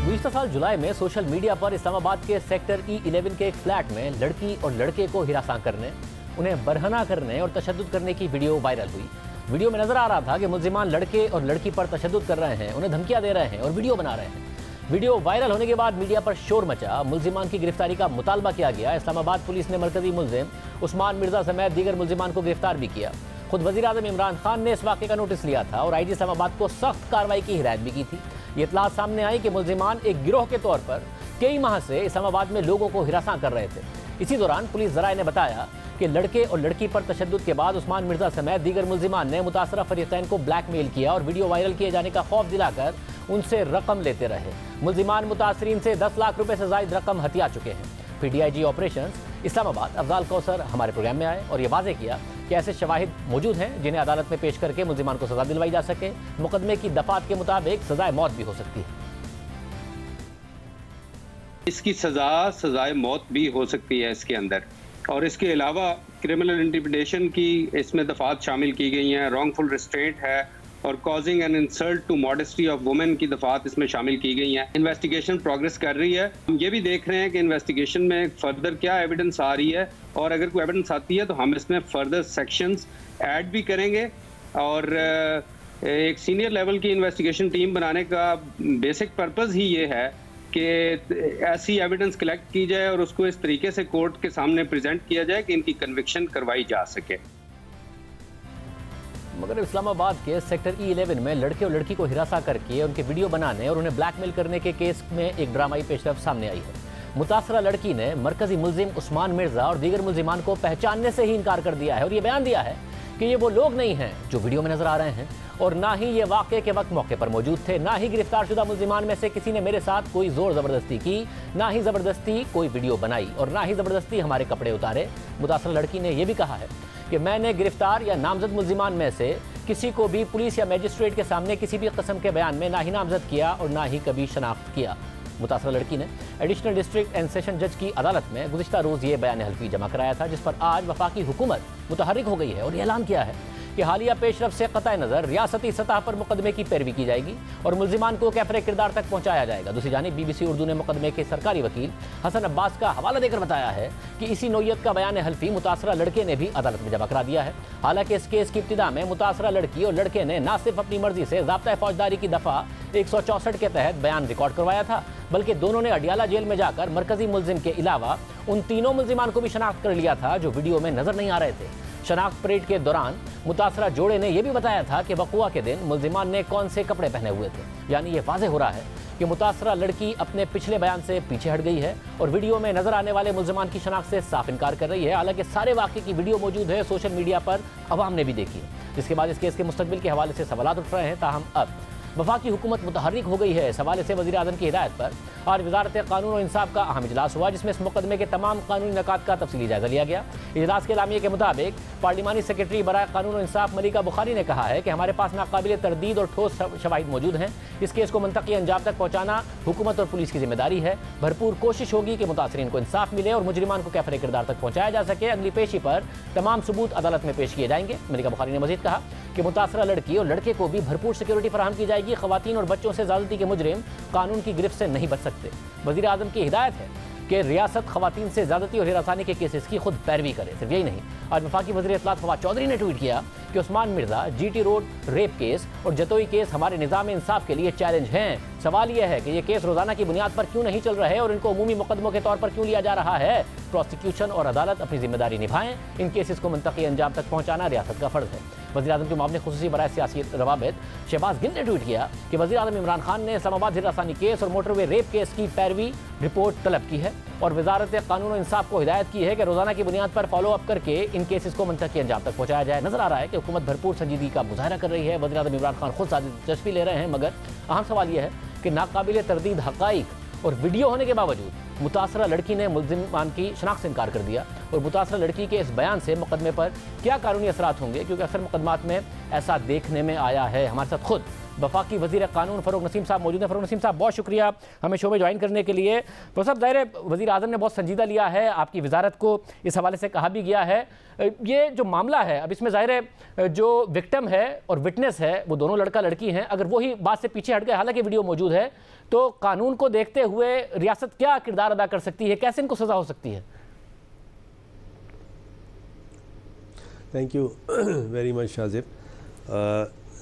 गुज़िश्ता साल जुलाई में सोशल मीडिया पर इस्लामाबाद के सेक्टर E11 के एक फ्लैट में लड़की और लड़के को हिरासत करने, उन्हें बरहना करने और तशद्दुद करने की वीडियो वायरल हुई। वीडियो में नजर आ रहा था कि मुल्जिमान लड़के और लड़की पर तशद्दुद कर रहे हैं, उन्हें धमकियां दे रहे हैं और वीडियो बना रहे हैं। वीडियो वायरल होने के बाद मीडिया पर शोर मचा, मुल्जिमान की गिरफ्तारी का मुतालबा किया गया। इस्लामाबाद पुलिस ने मरकजी मुल्जिम उस्मान मिर्जा समेत दीगर मुल्जिमान को गिरफ्तार भी किया। खुद वज़ीर आज़म इमरान खान ने इस वाक़े का नोटिस लिया था और IG इस्लामाबाद को सख्त कार्रवाई की हिदायत भी की थी। ये इत्तलात सामने आई कि मुल्जिमान एक गिरोह के तौर पर कई माह से इस्लामाबाद में लोगों को हिरासत कर रहे थे। इसी दौरान पुलिस ज़राए ने बताया कि लड़के और लड़की पर तशद्दुद के बाद उस्मान मिर्जा समेत दीगर मुल्जिमान ने मुतासरा फरीकैन को ब्लैकमेल किया और वीडियो वायरल किए जाने का खौफ दिलाकर उनसे रकम लेते रहे। मुल्जिमान मुतासरीन से 10 लाख रुपए से ज़ायद रकम हथिया चुके हैं। फिर DIG ऑपरेशंस इस्लामाबाद अफजाल कौसर हमारे प्रोग्राम में आए और ये वाजे किया कि ऐसे शवाहिद मौजूद हैं जिन्हें अदालत में पेश करके मुल्जिमान को सजा दिलवाई जा सके। मुकदमे की दफात के मुताबिक सजाए मौत भी हो सकती है। इसकी सजाए मौत भी हो सकती है इसके अंदर, और इसके अलावा क्रिमिनल इंटिमिडेशन की इसमें दफात शामिल की गई हैं, रॉन्गफुल रिस्ट्रेंट है और causing an insult to modesty of women की दफात इसमें शामिल की गई हैं। इन्वेस्टिगेशन प्रोग्रेस कर रही है। हम ये भी देख रहे हैं कि इन्वेस्टिगेशन में फर्दर क्या एविडेंस आ रही है, और अगर कोई एविडेंस आती है तो हम इसमें फर्दर सेक्शंस ऐड भी करेंगे। और एक सीनियर लेवल की इन्वेस्टिगेशन टीम बनाने का बेसिक पर्पज़ ही ये है कि ऐसी एविडेंस कलेक्ट की जाए और उसको इस तरीके से कोर्ट के सामने प्रेजेंट किया जाए कि इनकी कन्विक्शन करवाई जा सके। मगर इस्लामाबाद के सेक्टर E11 में लड़के और लड़की को हिरासा करके उनके वीडियो बनाने और उन्हें ब्लैकमेल करने के केस में एक ड्रामाई पेशरफ सामने आई है। मुतासरा लड़की ने मरकजी मुल्जिम उस्मान मिर्जा और दीगर मुल्जिमान को पहचानने से ही इनकार कर दिया है और ये बयान दिया है कि ये वो लोग नहीं हैं जो वीडियो में नजर आ रहे हैं, और ना ही ये वाक़े के वक्त मौके पर मौजूद थे, ना ही गिरफ्तारशुदा मुल्जिमान में से किसी ने मेरे साथ कोई जोर ज़बरदस्ती की, ना ही ज़बरदस्ती कोई वीडियो बनाई और ना ही ज़बरदस्ती हमारे कपड़े उतारे। मुतासरा लड़की ने यह भी कहा है कि मैंने गिरफ्तार या नामजद मुल्जिमान में से किसी को भी पुलिस या मजिस्ट्रेट के सामने किसी भी किस्म के बयान में ना ही नामजद किया और ना ही कभी शनाख्त किया। मुतासरा लड़की ने एडिशनल डिस्ट्रिक्ट एंड सेशन जज की अदालत में गुज़िश्ता रोज़ ये बयान हल्फी जमा कराया था, जिस पर आज वफाकी हुकूमत मुतहर्रिक हो गई है और ऐलान किया है कि हालिया पेशरफ से क़तई नज़र रियासती सतह पर मुकदमे की पैरवी की जाएगी और मुल्जिमान को कैफरे किरदार तक पहुँचाया जाएगा। दूसरी जानिब BBC उर्दू ने मुकदमे के सरकारी वकील हसन अब्बास का हवाला देकर बताया है कि इसी नौयत का बयान हल्फी मुतासरा लड़के ने भी अदालत में जमा करा दिया है। हालांकि इस केस की इब्तिदा में मुतासरा लड़की और लड़के ने न सिर्फ अपनी मर्जी से ज़ाब्ता फौजदारी की दफ़ा 164 के तहत बयान रिकॉर्ड करवाया था, बल्कि दोनों ने अडियाला जेल में जाकर मरकजी मुल्जिम के अलावा उन तीनों मुल्जिमान को भी शनाख्त कर लिया था जो वीडियो में नजर नहीं आ रहे थे। शनाख्त परेड के दौरान मुतासरा जोड़े ने यह भी बताया था कि वक़ुआ के दिन मुल्जिमान ने कौन से कपड़े पहने हुए थे। यानी ये वाज़ेह हो रहा है कि मुतासरा लड़की अपने पिछले बयान से पीछे हट गई है और वीडियो में नजर आने वाले मुल्जिमान की शनाख्त से साफ इनकार कर रही है। हालांकि सारे वाक़े की वीडियो मौजूद है, सोशल मीडिया पर अवाम ने भी देखी है, जिसके बाद इस केस के मुस्तकबिल के हवाले से सवाल उठ रहे हैं। ताहम अब वफाकी हुकूमत मुतहर्रिक हो गई है। इस हवाले से वज़ीर आज़म की हिदायत पर आज वज़ारत कानून और इंसाफ का अहम इजलास हुआ, जिसमें इस मुकदमे के तमाम कानूनी निकात का तफसीली जायजा लिया गया। इजलास के एलामिये के मुताबिक पार्लिमानी सेक्रेटरी बराए कानून और इंसाफ मलिका बुखारी ने कहा है कि हमारे पास नाकाबिल तरदीद और ठोस शवाहिद मौजूद हैं। इस केस को मुंतकी अंजाम तक पहुँचाना हुकूमत और पुलिस की जिम्मेदारी है। भरपूर कोशिश होगी कि मुतासरीन को इंसाफ मिले और मुजरिमान को कैफरे किरदार तक पहुँचाया जा सके। अगली पेशी पर तमाम सबूत अदालत में पेश किए जाएंगे। मलिका बुखारी ने मजीद कहा कि मुतासरा लड़की और लड़के को भी भरपूर सिक्योरिटी फराहम की जाएगी। खवातीन और बच्चों से ज़्यादती के मुजरिम कानून की गिरफ्त से नहीं बच सकते। वज़ीर आज़म की हिदायत है कि रियासत खवातीन से ज़्यादती और हिरासानी के केसेस की खुद पैरवी करे। सिर्फ यही नहीं, आज वफाकी वज़ीर इत्तलात फवाद चौधरी ने ट्वीट किया कि Usman Mirza, GT road rape case और जतोई केस हमारे निज़ाम इंसाफ के लिए चैलेंज हैं। सवाल यह है कि ये केस रोज़ाना की बुनियाद पर क्यों नहीं चल रहे और इनको अमूमी मुकदमों के तौर पर क्यों लिया जा रहा है। प्रोसिक्यूशन और अदालत अपनी जिम्मेदारी निभाएं। इन केसेस को मुंतकी अंजाम तक पहुँचाना रियासत का फ़र्ज़ है। वज़ीर आज़म के मामले खुसूसी बराए सियासी रवाबित शहबाज गिल ने ट्वीट किया कि वज़ीर आज़म इमरान खान ने इस्लामाबाद हिरासानी केस और मोटरवे रेप केस की पैरवी रिपोर्ट तलब की है और वज़ारत कानून और इंसाफ को हिदायत की है कि रोज़ाना की बुनियाद पर फॉलो अप करके इन केसेस को मुंतकी अंजाम तक पहुँचाया जाए। नजर आ रहा है कि हुकूमत भरपूर संजीदगी का मुजाहरा कर रही है। वज़ीर आज़म इमरान खान खुद दिलचस्पी ले रहे हैं, मगर अहम सवाल यह है कि नाकाबिल तरदीद हक़ाइक़ और वीडियो होने के बावजूद मुतासरा लड़की ने मुल्जिमान की शनाख्त से इनकार कर दिया और मुतासरा लड़की के इस बयान से मुकदमे पर क्या कानूनी असरात होंगे, क्योंकि अक्सर मुकदमात में ऐसा देखने में आया है। हमारे साथ खुद वफाकी वज़ीर कानून फ़रूक नसीम साहब मौजूद हैं। फ़रूक नसीम साहब, बहुत शुक्रिया हमें शो में ज्वाइन करने के लिए। तो साहब, ज़ाहिर वज़ीर आज़म ने बहुत संजीदा लिया है, आपकी वजारत को इस हवाले से कहा भी गया है। ये जो मामला है अब इसमें ज़ाहिर है जो विक्टिम है और विटनेस है वो दोनों लड़का लड़की हैं। अगर वही बात से पीछे हट गए, हालांकि वीडियो मौजूद है, तो कानून को देखते हुए रियासत क्या किरदार अदा कर सकती है, कैसे इनको सज़ा हो सकती है? Thank you very much Shajib.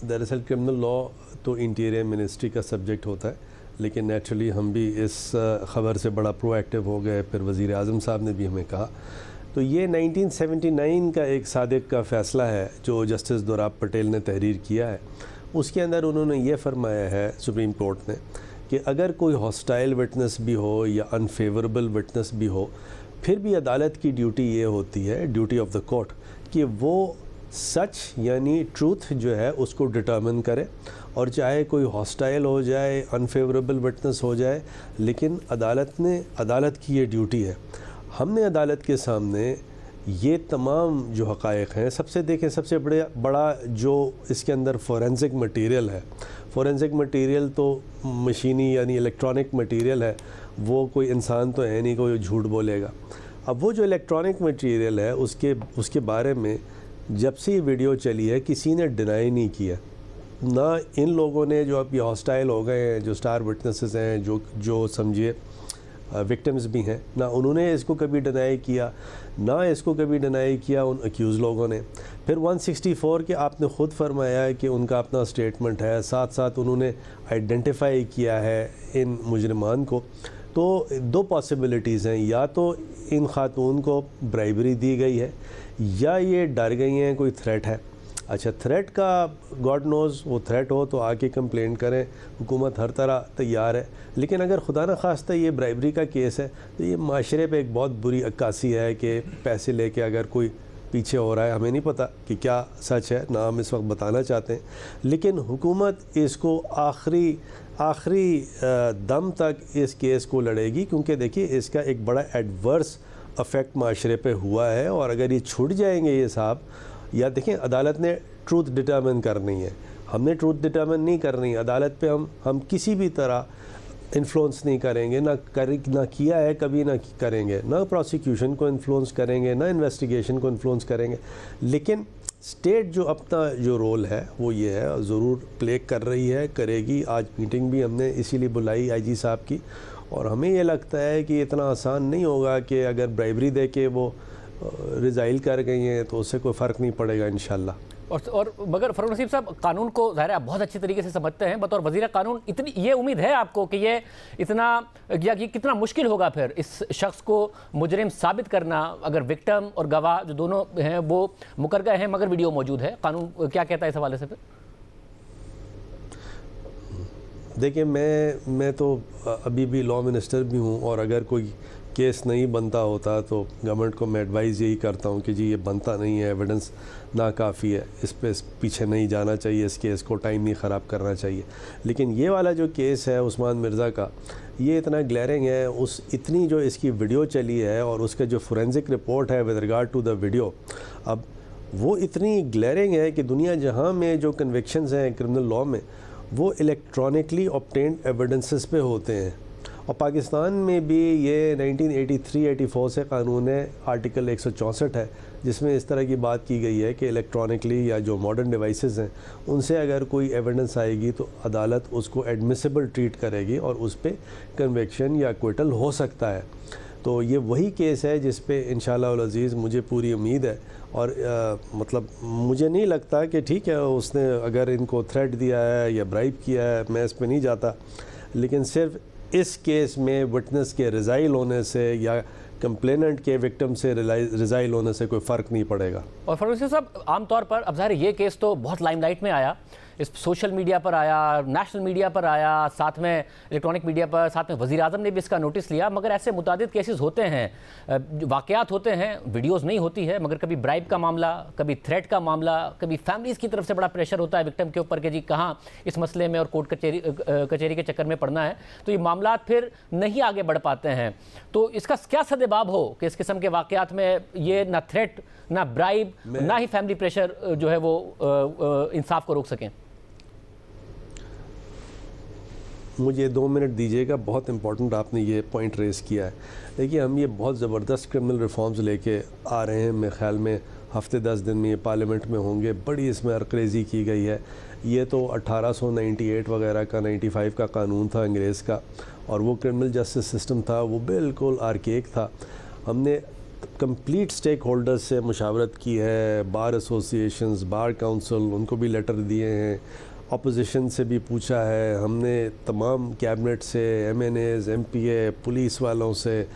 दरअसल क्रिमिनल लॉ तो इंटीरियर मिनिस्ट्री का सब्जेक्ट होता है, लेकिन नेचुरली हम भी इस ख़बर से बड़ा प्रोएक्टिव हो गए। फिर वज़ीर आज़म साहब ने भी हमें कहा, तो ये 1979 का एक सादिक का फ़ैसला है जो जस्टिस दोराब पटेल ने तहरीर किया है। उसके अंदर उन्होंने ये फरमाया है सुप्रीम कोर्ट ने कि अगर कोई हॉस्टाइल विटनेस भी हो या अनफेवरेबल विटनेस भी हो, फिर भी अदालत की ड्यूटी ये होती है, ड्यूटी ऑफ द कोर्ट, कि वो सच यानी ट्रूथ जो है उसको डिटर्मिन करे, और चाहे कोई हॉस्टाइल हो जाए, अनफेवरेबल विटनेस हो जाए, लेकिन अदालत की ये ड्यूटी है। हमने अदालत के सामने ये तमाम जो हक़ाइक़ हैं, सबसे देखें सबसे बड़ा जो इसके अंदर फोरेंसिक मटेरियल है, फोरेंसिक मटेरियल तो मशीनी यानी इलेक्ट्रॉनिक मटेरियल है, वो कोई इंसान तो है नहीं कोई झूठ बोलेगा। अब वो जो इलेक्ट्रॉनिक मटेरियल है उसके बारे में जब से ये वीडियो चली है किसी ने डिनाई नहीं किया, ना इन लोगों ने जो अब ये हॉस्टाइल हो गए हैं, जो स्टार विटनेसेस हैं, जो समझिए विक्टिम्स भी हैं, ना उन्होंने इसको कभी डिनाई किया, ना इसको कभी डिनाई किया उन अक्यूज़ लोगों ने। फिर 164 के आपने ख़ुद फरमाया है कि उनका अपना स्टेटमेंट है, साथ साथ उन्होंने आइडेंटिफाई किया है इन मुजरिमान को। तो दो पॉसिबिलिटीज़ हैं, या तो इन खातून को ब्राइबरी दी गई है या ये डर गई हैं, कोई थ्रेट है। अच्छा, थ्रेट का गॉड नोज़, वो थ्रेट हो तो आके कंप्लेन करें, हुकूमत हर तरह तैयार है। लेकिन अगर खुदा न खास्ता ये ब्राइबरी का केस है तो ये माशरे पे एक बहुत बुरी अक्कासी है कि पैसे लेके अगर कोई पीछे हो रहा है, हमें नहीं पता कि क्या सच है, ना हम इस वक्त बताना चाहते हैं, लेकिन हुकूमत इसको आखिरी दम तक इस केस को लड़ेगी, क्योंकि देखिए इसका एक बड़ा एडवर्स अफेक्ट माशरे पे हुआ है। और अगर ये छूट जाएंगे ये साहब, या देखें अदालत ने ट्रूथ डिटर्मिन करनी है, हमने ट्रूथ डिटर्मिन नहीं करनी, अदालत पे हम किसी भी तरह इन्फ्लुएंस नहीं करेंगे, ना किया है कभी, ना करेंगे, ना प्रोसिक्यूशन को इन्फ्लुएंस करेंगे, ना इन्वेस्टिगेशन को इन्फ्लुएंस करेंगे। लेकिन स्टेट जो अपना जो रोल है वो ये है, ज़रूर प्ले कर रही है, करेगी। आज मीटिंग भी हमने इसीलिए बुलाई आईजी साहब की, और हमें ये लगता है कि इतना आसान नहीं होगा कि अगर ब्राइबरी दे के वो रिज़ाइल कर गई हैं तो उससे कोई फ़र्क नहीं पड़ेगा इंशाल्लाह। और मगर फ़रूख नसीब साहब, कानून को ज़ाहिर है आप बहुत अच्छी तरीके से समझते हैं, बतौर वज़ीर कानून इतनी ये उम्मीद है आपको कि ये इतना या ये कितना मुश्किल होगा फिर इस शख्स को मुजरिम साबित करना, अगर विक्टिम और गवाह जो दोनों हैं वो मुकर गए हैं मगर वीडियो मौजूद है, कानून क्या कहता है इस हवाले से? फिर देखिए, मैं तो अभी भी लॉ मिनिस्टर भी हूँ, और अगर कोई केस नहीं बनता होता तो गवर्नमेंट को मैं एडवाइज़ यही करता हूँ कि जी ये बनता नहीं है, एविडेंस नाकाफ़ी है, इस पे पीछे नहीं जाना चाहिए, इस केस को टाइम नहीं ख़राब करना चाहिए। लेकिन ये वाला जो केस है उस्मान मिर्ज़ा का, ये इतना ग्लैरिंग है, इतनी जो इसकी वीडियो चली है और उसका जो फोरेंसिक रिपोर्ट है with regard to the video, अब वो इतनी ग्लैरिंग है कि दुनिया जहाँ में जो कन्विक्शंस हैं क्रिमिनल लॉ में वो इलेक्ट्रॉनिकली ऑब्टेन्ड एविडेंसेस पे होते हैं। और पाकिस्तान में भी ये 1983-84 से कानून है, आर्टिकल 164 है, जिसमें इस तरह की बात की गई है कि इलेक्ट्रॉनिकली या जो मॉडर्न डिवाइसेस हैं उनसे अगर कोई एविडेंस आएगी तो अदालत उसको एडमिसिबल ट्रीट करेगी और उस पर कन्विक्शन या एक्विटल हो सकता है। तो ये वही केस है जिस पे इंशाअल्लाह उल अज़ीज़ मुझे पूरी उम्मीद है, और मतलब मुझे नहीं लगता कि ठीक है उसने अगर इनको थ्रेट दिया है या ब्राइब किया है, मैं इस पे नहीं जाता, लेकिन सिर्फ इस केस में विटनेस के रिज़ाइल होने से या कंप्लेनेंट के विक्टिम से रिज़ाइल होने से कोई फ़र्क नहीं पड़ेगा। और फ़रूख साहब, आमतौर पर अब ज़ाहिर ये केस तो बहुत लाइमलाइट में आया, इस सोशल मीडिया पर आया, नेशनल मीडिया पर आया, साथ में इलेक्ट्रॉनिक मीडिया पर, साथ में वज़ीर आज़म ने भी इसका नोटिस लिया, मगर ऐसे मुतादिद केसेस होते हैं, वाक़यात होते हैं, वीडियोस नहीं होती है, मगर कभी ब्राइब का मामला, कभी थ्रेट का मामला, कभी फैमिलीज़ की तरफ से बड़ा प्रेशर होता है विक्टिम के ऊपर कि जी कहाँ इस मसले में और कोर्ट कचहरी के चक्कर में पड़ना है, तो ये मामला फिर नहीं आगे बढ़ पाते हैं। तो इसका क्या सद्देबाब हो कि इस किस्म के वाक़यात में ये ना थ्रेट, ना ब्राइब, ना ही फैमिली प्रेशर जो है वो इंसाफ को रोक सकें? मुझे 2 मिनट दीजिएगा, बहुत इंपॉर्टेंट आपने ये पॉइंट रेज़ किया है। देखिए, हम ये बहुत ज़बरदस्त क्रिमिनल रिफॉर्म्स लेके आ रहे हैं, मेरे ख्याल में हफ्ते 10 दिन में ये पार्लियामेंट में होंगे, बड़ी इसमें अरक्रेज़ी की गई है। ये तो 1898 वगैरह का 95 का कानून था अंग्रेज़ का, और वो क्रिमिनल जस्टिस सिस्टम था, वो बिल्कुल आर्केक था। हमने कंप्लीट स्टेक होल्डर्स से मुशावरत की है, बार एसोसिएशंस, बार काउंसिल, उनको भी लेटर दिए हैं, अपोजिशन से भी पूछा है हमने, तमाम कैबिनेट से, MNAs, MPA, पुलिस वालों से,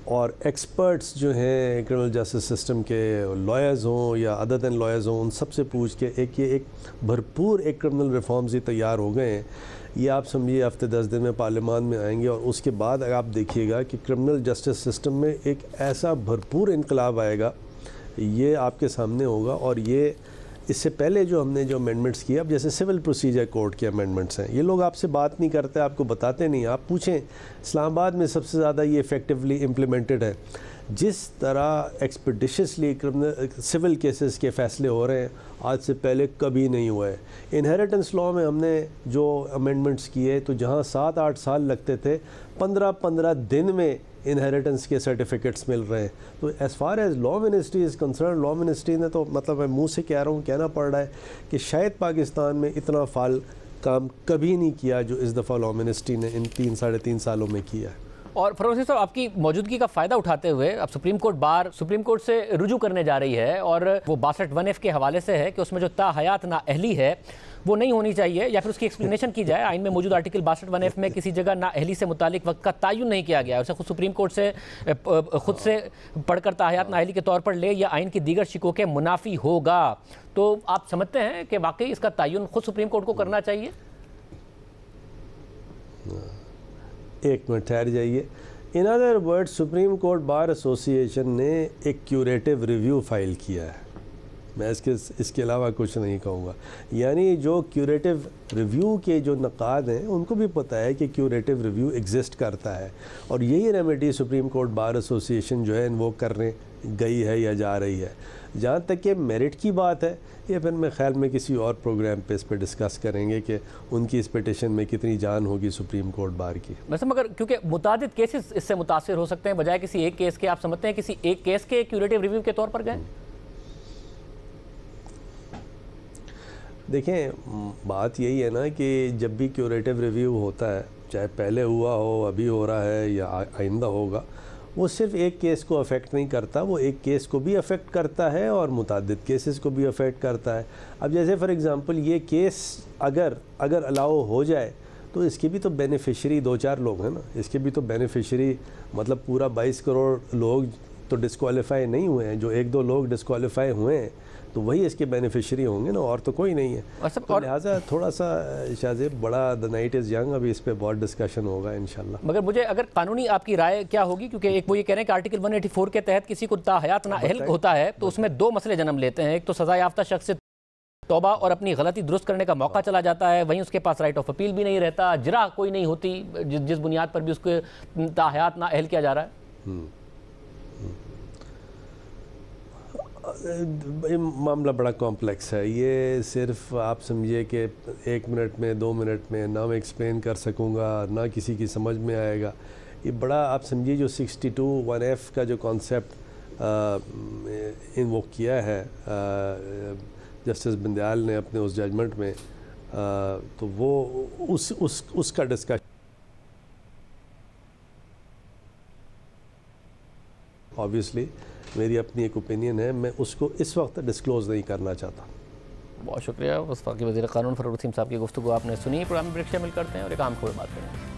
और एक्सपर्ट्स जो हैं क्रिमिनल जस्टिस सिस्टम के, लॉयर्स हों या अदर दैन लॉयर्स हों, उन सब से पूछ के एक भरपूर एक क्रिमिनल रिफॉर्म्स ही तैयार हो गए हैं। ये आप समझिए हफ्ते 10 दिन में पार्लियामान में आएंगे, और उसके बाद आप देखिएगा कि क्रिमिनल जस्टिस सिस्टम में एक ऐसा भरपूर इनकलाब आएगा, ये आपके सामने होगा। और ये इससे पहले जो हमने जो अमेंडमेंट्स किए, अब जैसे सिविल प्रोसीजर कोड के अमेंडमेंट्स हैं, ये लोग आपसे बात नहीं करते, आपको बताते नहीं, आप पूछें इस्लामाबाद में सबसे ज़्यादा ये इफ़ेक्टिवली इम्प्लीमेंटेड है, जिस तरह एक्सपेडिशसली सिविल केसेस के फ़ैसले हो रहे हैं आज से पहले कभी नहीं हुआ है। इनहेरिटेंस लॉ में हमने जो अमेंडमेंट्स किए तो जहाँ 7-8 साल लगते थे 15-15 दिन में इनहेरिटेंस के सर्टिफिकेट्स मिल रहे हैं। तो as far as law ministry is concern, law ministry ने तो मतलब मैं मुँह से कह रहा हूँ, कहना पड़ रहा है कि शायद पाकिस्तान में इतना फाल काम कभी नहीं किया जो इस दफ़ा लॉ मिनिस्ट्री ने इन 3-3.5 सालों में किया है। और फरोज़ साहब, आपकी मौजूदगी का फ़ायदा उठाते हुए अब supreme court bar supreme court से रुजू करने जा रही है और वो 62(1)(f) के हवाले से है कि उसमें जो ताहयात नाअहली है वो नहीं होनी चाहिए, या फिर उसकी एक्सप्लेनेशन की जाए। आइन में मौजूद आर्टिकल 62(1)(f) में किसी जगह नाअहली से मुतालिक वक्त का तयन नहीं किया गया है। उसे खुद सुप्रीम कोर्ट से खुद से पढ़कर ताहयात नाअहली के तौर पर ले या आइन की दीगर शिकों के मुनाफी होगा। तो आप समझते हैं कि वाकई इसका तयन खुद सुप्रीम कोर्ट को करना चाहिए? एक मिनट ठहर जाइए। In other word, supreme court bar association ने एक क्यूरेटिव रिव्यू फाइल किया है। मैं इसके अलावा कुछ नहीं कहूँगा। यानी जो क्यूरेटिव रिव्यू के जो नकाद हैं उनको भी पता है कि क्यूरेटिव रिव्यू एग्जिस्ट करता है, और यही remedy supreme court bar association जो है वो करने गई है या जा रही है। जहाँ तक कि मेरिट की बात है, ये फिर मैं ख्याल में किसी और प्रोग्राम पे इस पर डिस्कस करेंगे कि उनकी इस पिटिशन में कितनी जान होगी सुप्रीम कोर्ट बार की। वैसे मगर क्योंकि मुतादिद केसेस इससे मुतासिर हो सकते हैं, बजाय किसी एक केस के आप समझते हैं किसी एक केस के क्यूरेटिव रिव्यू के तौर पर गए? देखें, बात यही है ना कि जब भी क्यूरेटिव रिव्यू होता है, चाहे पहले हुआ हो, अभी हो रहा है या आइंदा होगा, वो सिर्फ एक केस को अफेक्ट नहीं करता, वो एक केस को भी अफेक्ट करता है और मुतादिद केसेस को भी अफेक्ट करता है। अब जैसे फॉर एग्ज़ाम्पल ये केस अगर अलाउ हो जाए तो इसके भी तो बेनिफिशरी 2-4 लोग हैं ना, इसके भी तो बेनिफिशरी मतलब पूरा 22 करोड़ लोग तो डिस्क्वालीफाई नहीं हुए हैं। जो 1-2 लोग डिस्क्वालीफाई हुए हैं तो वही इसके बेनिफिशरी होंगे ना, और तो कोई नहीं है। तो लिहाजा थोड़ा सा शाज़ेब, बड़ा द नाइट इज़ यंग, अभी इस पे बहुत डिस्कशन होगा इंशाल्लाह। मगर मुझे अगर कानूनी आपकी राय क्या होगी, क्योंकि एक वो ये कह रहे हैं कि आर्टिकल 184 के तहत किसी को ताहयात नाअहल होता है तो उसमें 2 मसले जन्म लेते हैं। एक तो सज़ा याफ्ता शख्स से तौबा और अपनी गलती दुरुस्त करने का मौका चला जाता है, वहीं उसके पास राइट ऑफ अपील भी नहीं रहता, जरा कोई नहीं होती जिस बुनियाद पर भी उसको ताहयात नाअहल किया जा रहा है। मामला बड़ा कॉम्प्लेक्स है। ये सिर्फ आप समझिए कि 1 मिनट में 2 मिनट में ना मैं एक्सप्लेन कर सकूँगा, ना किसी की समझ में आएगा। ये बड़ा आप समझिए जो 62(1)(f) का जो कॉन्सेप्ट इन्वोक किया है जस्टिस बंदयाल ने अपने उस जजमेंट में, तो वो उसका डिस्कशन ऑब्वियसली मेरी अपनी एक ओपिनियन है, मैं उसको इस वक्त डिस्क्लोज़ नहीं करना चाहता। बहुत शुक्रिया। वफाकी वज़ीर क़ानून फ़रूर रसीम साहब की गुफ्तगू आपने सुनी। प्रोग्राम ब्रेक शामिल करते हैं और एक आम खबर बात करेंगे।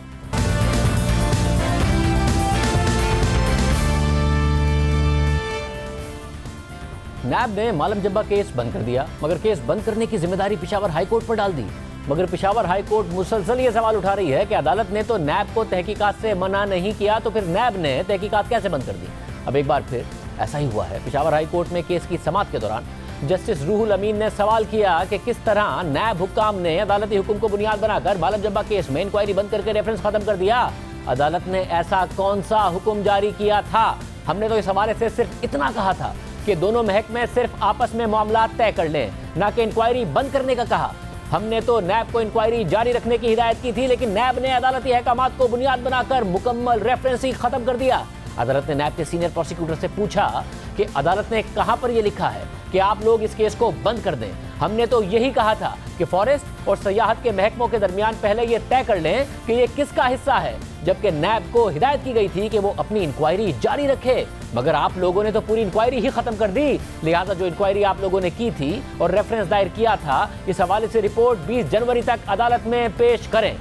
नैब ने मालम जब्बा केस बंद कर दिया, मगर केस बंद करने की जिम्मेदारी पेशावर हाई कोर्ट पर डाल दी। मगर पेशावर हाई कोर्ट मुसलसल ये सवाल उठा रही है कि अदालत ने तो नैब को तहकीकात से मना नहीं किया, तो फिर नैब ने तहकीकात कैसे बंद कर दी? अब एक बार फिर ऐसा ही हुआ है। पेशावर हाई कोर्ट में केस की समाअत के दौरान जस्टिस रूहुल अमीन ने सवाल किया कि किस तरह नैब हुक्काम ने अदालती हुक्म को बुनियाद बनाकर मालम जब्बा केस में इंक्वायरी बंद करके रेफरेंस खत्म कर दिया। अदालत ने ऐसा कौन सा हुक्म जारी किया था? हमने तो इस हवाले से सिर्फ इतना कहा था कि दोनों महकमे सिर्फ आपस में मामला तय कर लें, ना कि इंक्वायरी बंद करने का कहा। हमने तो नैब को इंक्वायरी जारी रखने की हिदायत की थी, लेकिन नैब ने अदालती अहकामात को बुनियाद बनाकर मुकम्मल रेफरेंस ही खत्म कर दिया। अदालत ने नैब के सीनियर प्रोसिक्यूटर से पूछा कि अदालत ने कहां पर यह लिखा है कि आप लोग इस केस को बंद कर दें? हमने तो यही कहा था कि फॉरेस्ट और सियाहत के महकमों के दरमियान पहले यह तय कर लें कि यह किसका हिस्सा है, जबकि नैब को हिदायत की गई थी कि वो अपनी इंक्वायरी जारी रखे। मगर आप लोगों ने तो पूरी इंक्वायरी ही खत्म कर दी। लिहाजा जो इंक्वायरी आप लोगों ने की थी और रेफरेंस दायर किया था, इस हवाले से रिपोर्ट 20 जनवरी तक अदालत में पेश करें।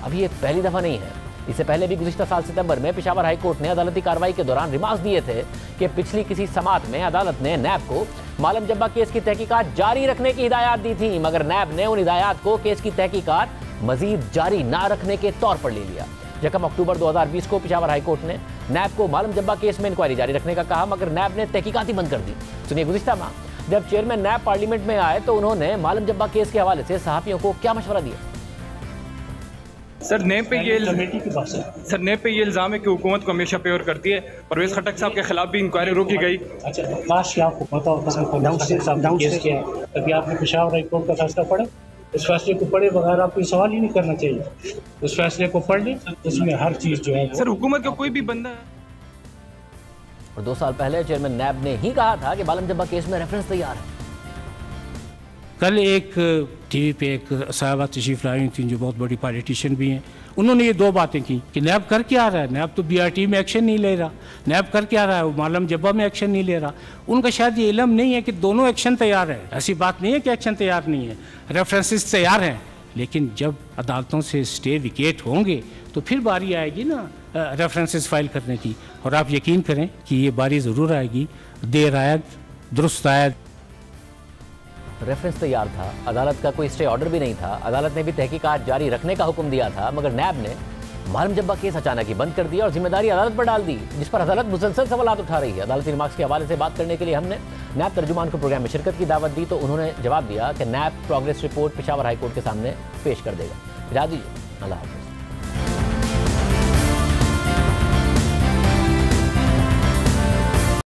अब ये पहली दफा नहीं है, इससे पहले भी गुज़िश्ता साल सितंबर में पेशावर हाई कोर्ट ने अदालती कार्रवाई के दौरान रिमार्क्स दिए थे कि पिछली किसी समाअत में अदालत ने नैब को मालम जब्बा केस की तहकीकात जारी रखने की हिदायत दी थी, मगर नैब ने उन हिदायत को केस की तहकीकात मजीद जारी ना रखने के तौर पर ले लिया। यकम अक्टूबर 2020 को पेशावर हाई कोर्ट ने नैब को मालम जब्बा केस में इंक्वायरी जारी रखने का कहा, मगर नैब ने तहकीकात ही बंद कर दी। सुनिए, गुज़िश्ता माह जब चेयरमैन नैब पार्लियामेंट में आए तो उन्होंने मालम जब्बा केस के हवाले से सहाफ़ियों को क्या मशवरा दिया। सर नेब पे ये कमेटी की बात है। सर नेब पे ये इल्ज़ाम है कि हुकूमत को हमेशा फेवर करती है। परवेज़ खट्टक साहब के खिलाफ भी इंक्वायरी रोकी गई। अच्छा, काश आपको पता होता है केस क्या है, तभी आपने पेशावर हाई कोर्ट का फैसला पढ़ा। उस फैसले को पढ़े बगैर आप कोई सवाल ही नहीं करना चाहिए। उस फैसले को पढ़ लें, उसमें हर चीज़ जो है सर हुकूमत का कोई भी बंदा। और 2 साल पहले चेयरमैन नैब ने ही कहा था कि बालम जब्बा केस में रेफरेंस तैयार है। कल एक टीवी पे एक साहबा तशरीफ लाई थी जो बहुत बड़ी पॉलिटिशियन भी हैं, उन्होंने ये 2 बातें की कि नैब कर क्या रहा है, नैब तो BRT में एक्शन नहीं ले रहा, नैब कर क्या रहा है, वो बालम जब्बा में एक्शन नहीं ले रहा। उनका शायद ये इल्म नहीं है कि दोनों एक्शन तैयार है। ऐसी बात नहीं है कि एक्शन तैयार नहीं है, रेफरेंसेस तैयार हैं, लेकिन जब अदालतों से स्टे विकेट होंगे तो फिर बारी आएगी ना रेफरेंसेस फाइल करने की। और आप यकीन करें कि ये बारी ज़रूर आएगी, देर आयद दुरुस्त आयद। रेफरेंस तैयार था, अदालत का कोई स्टे ऑर्डर भी नहीं था, अदालत ने भी तहकीकात जारी रखने का हुक्म दिया था, मगर नैब ने बालम जब्बा केस अचानक ही बंद कर दिया और जिम्मेदारी अदालत पर डाल दी, जिस पर अदालत मुसलसल सवाल उठा रही है। अदालती रिमार्क्स के हवाले से बात करने के लिए हमने नैब तर्जुमान को प्रोग्राम में शिरकत की दावत दी, तो उन्होंने जवाब दिया कि NAB progress report Peshawar high court के सामने पेश कर देगा। इजाज़त दीजिए, अल्लाह हाफ़िज़।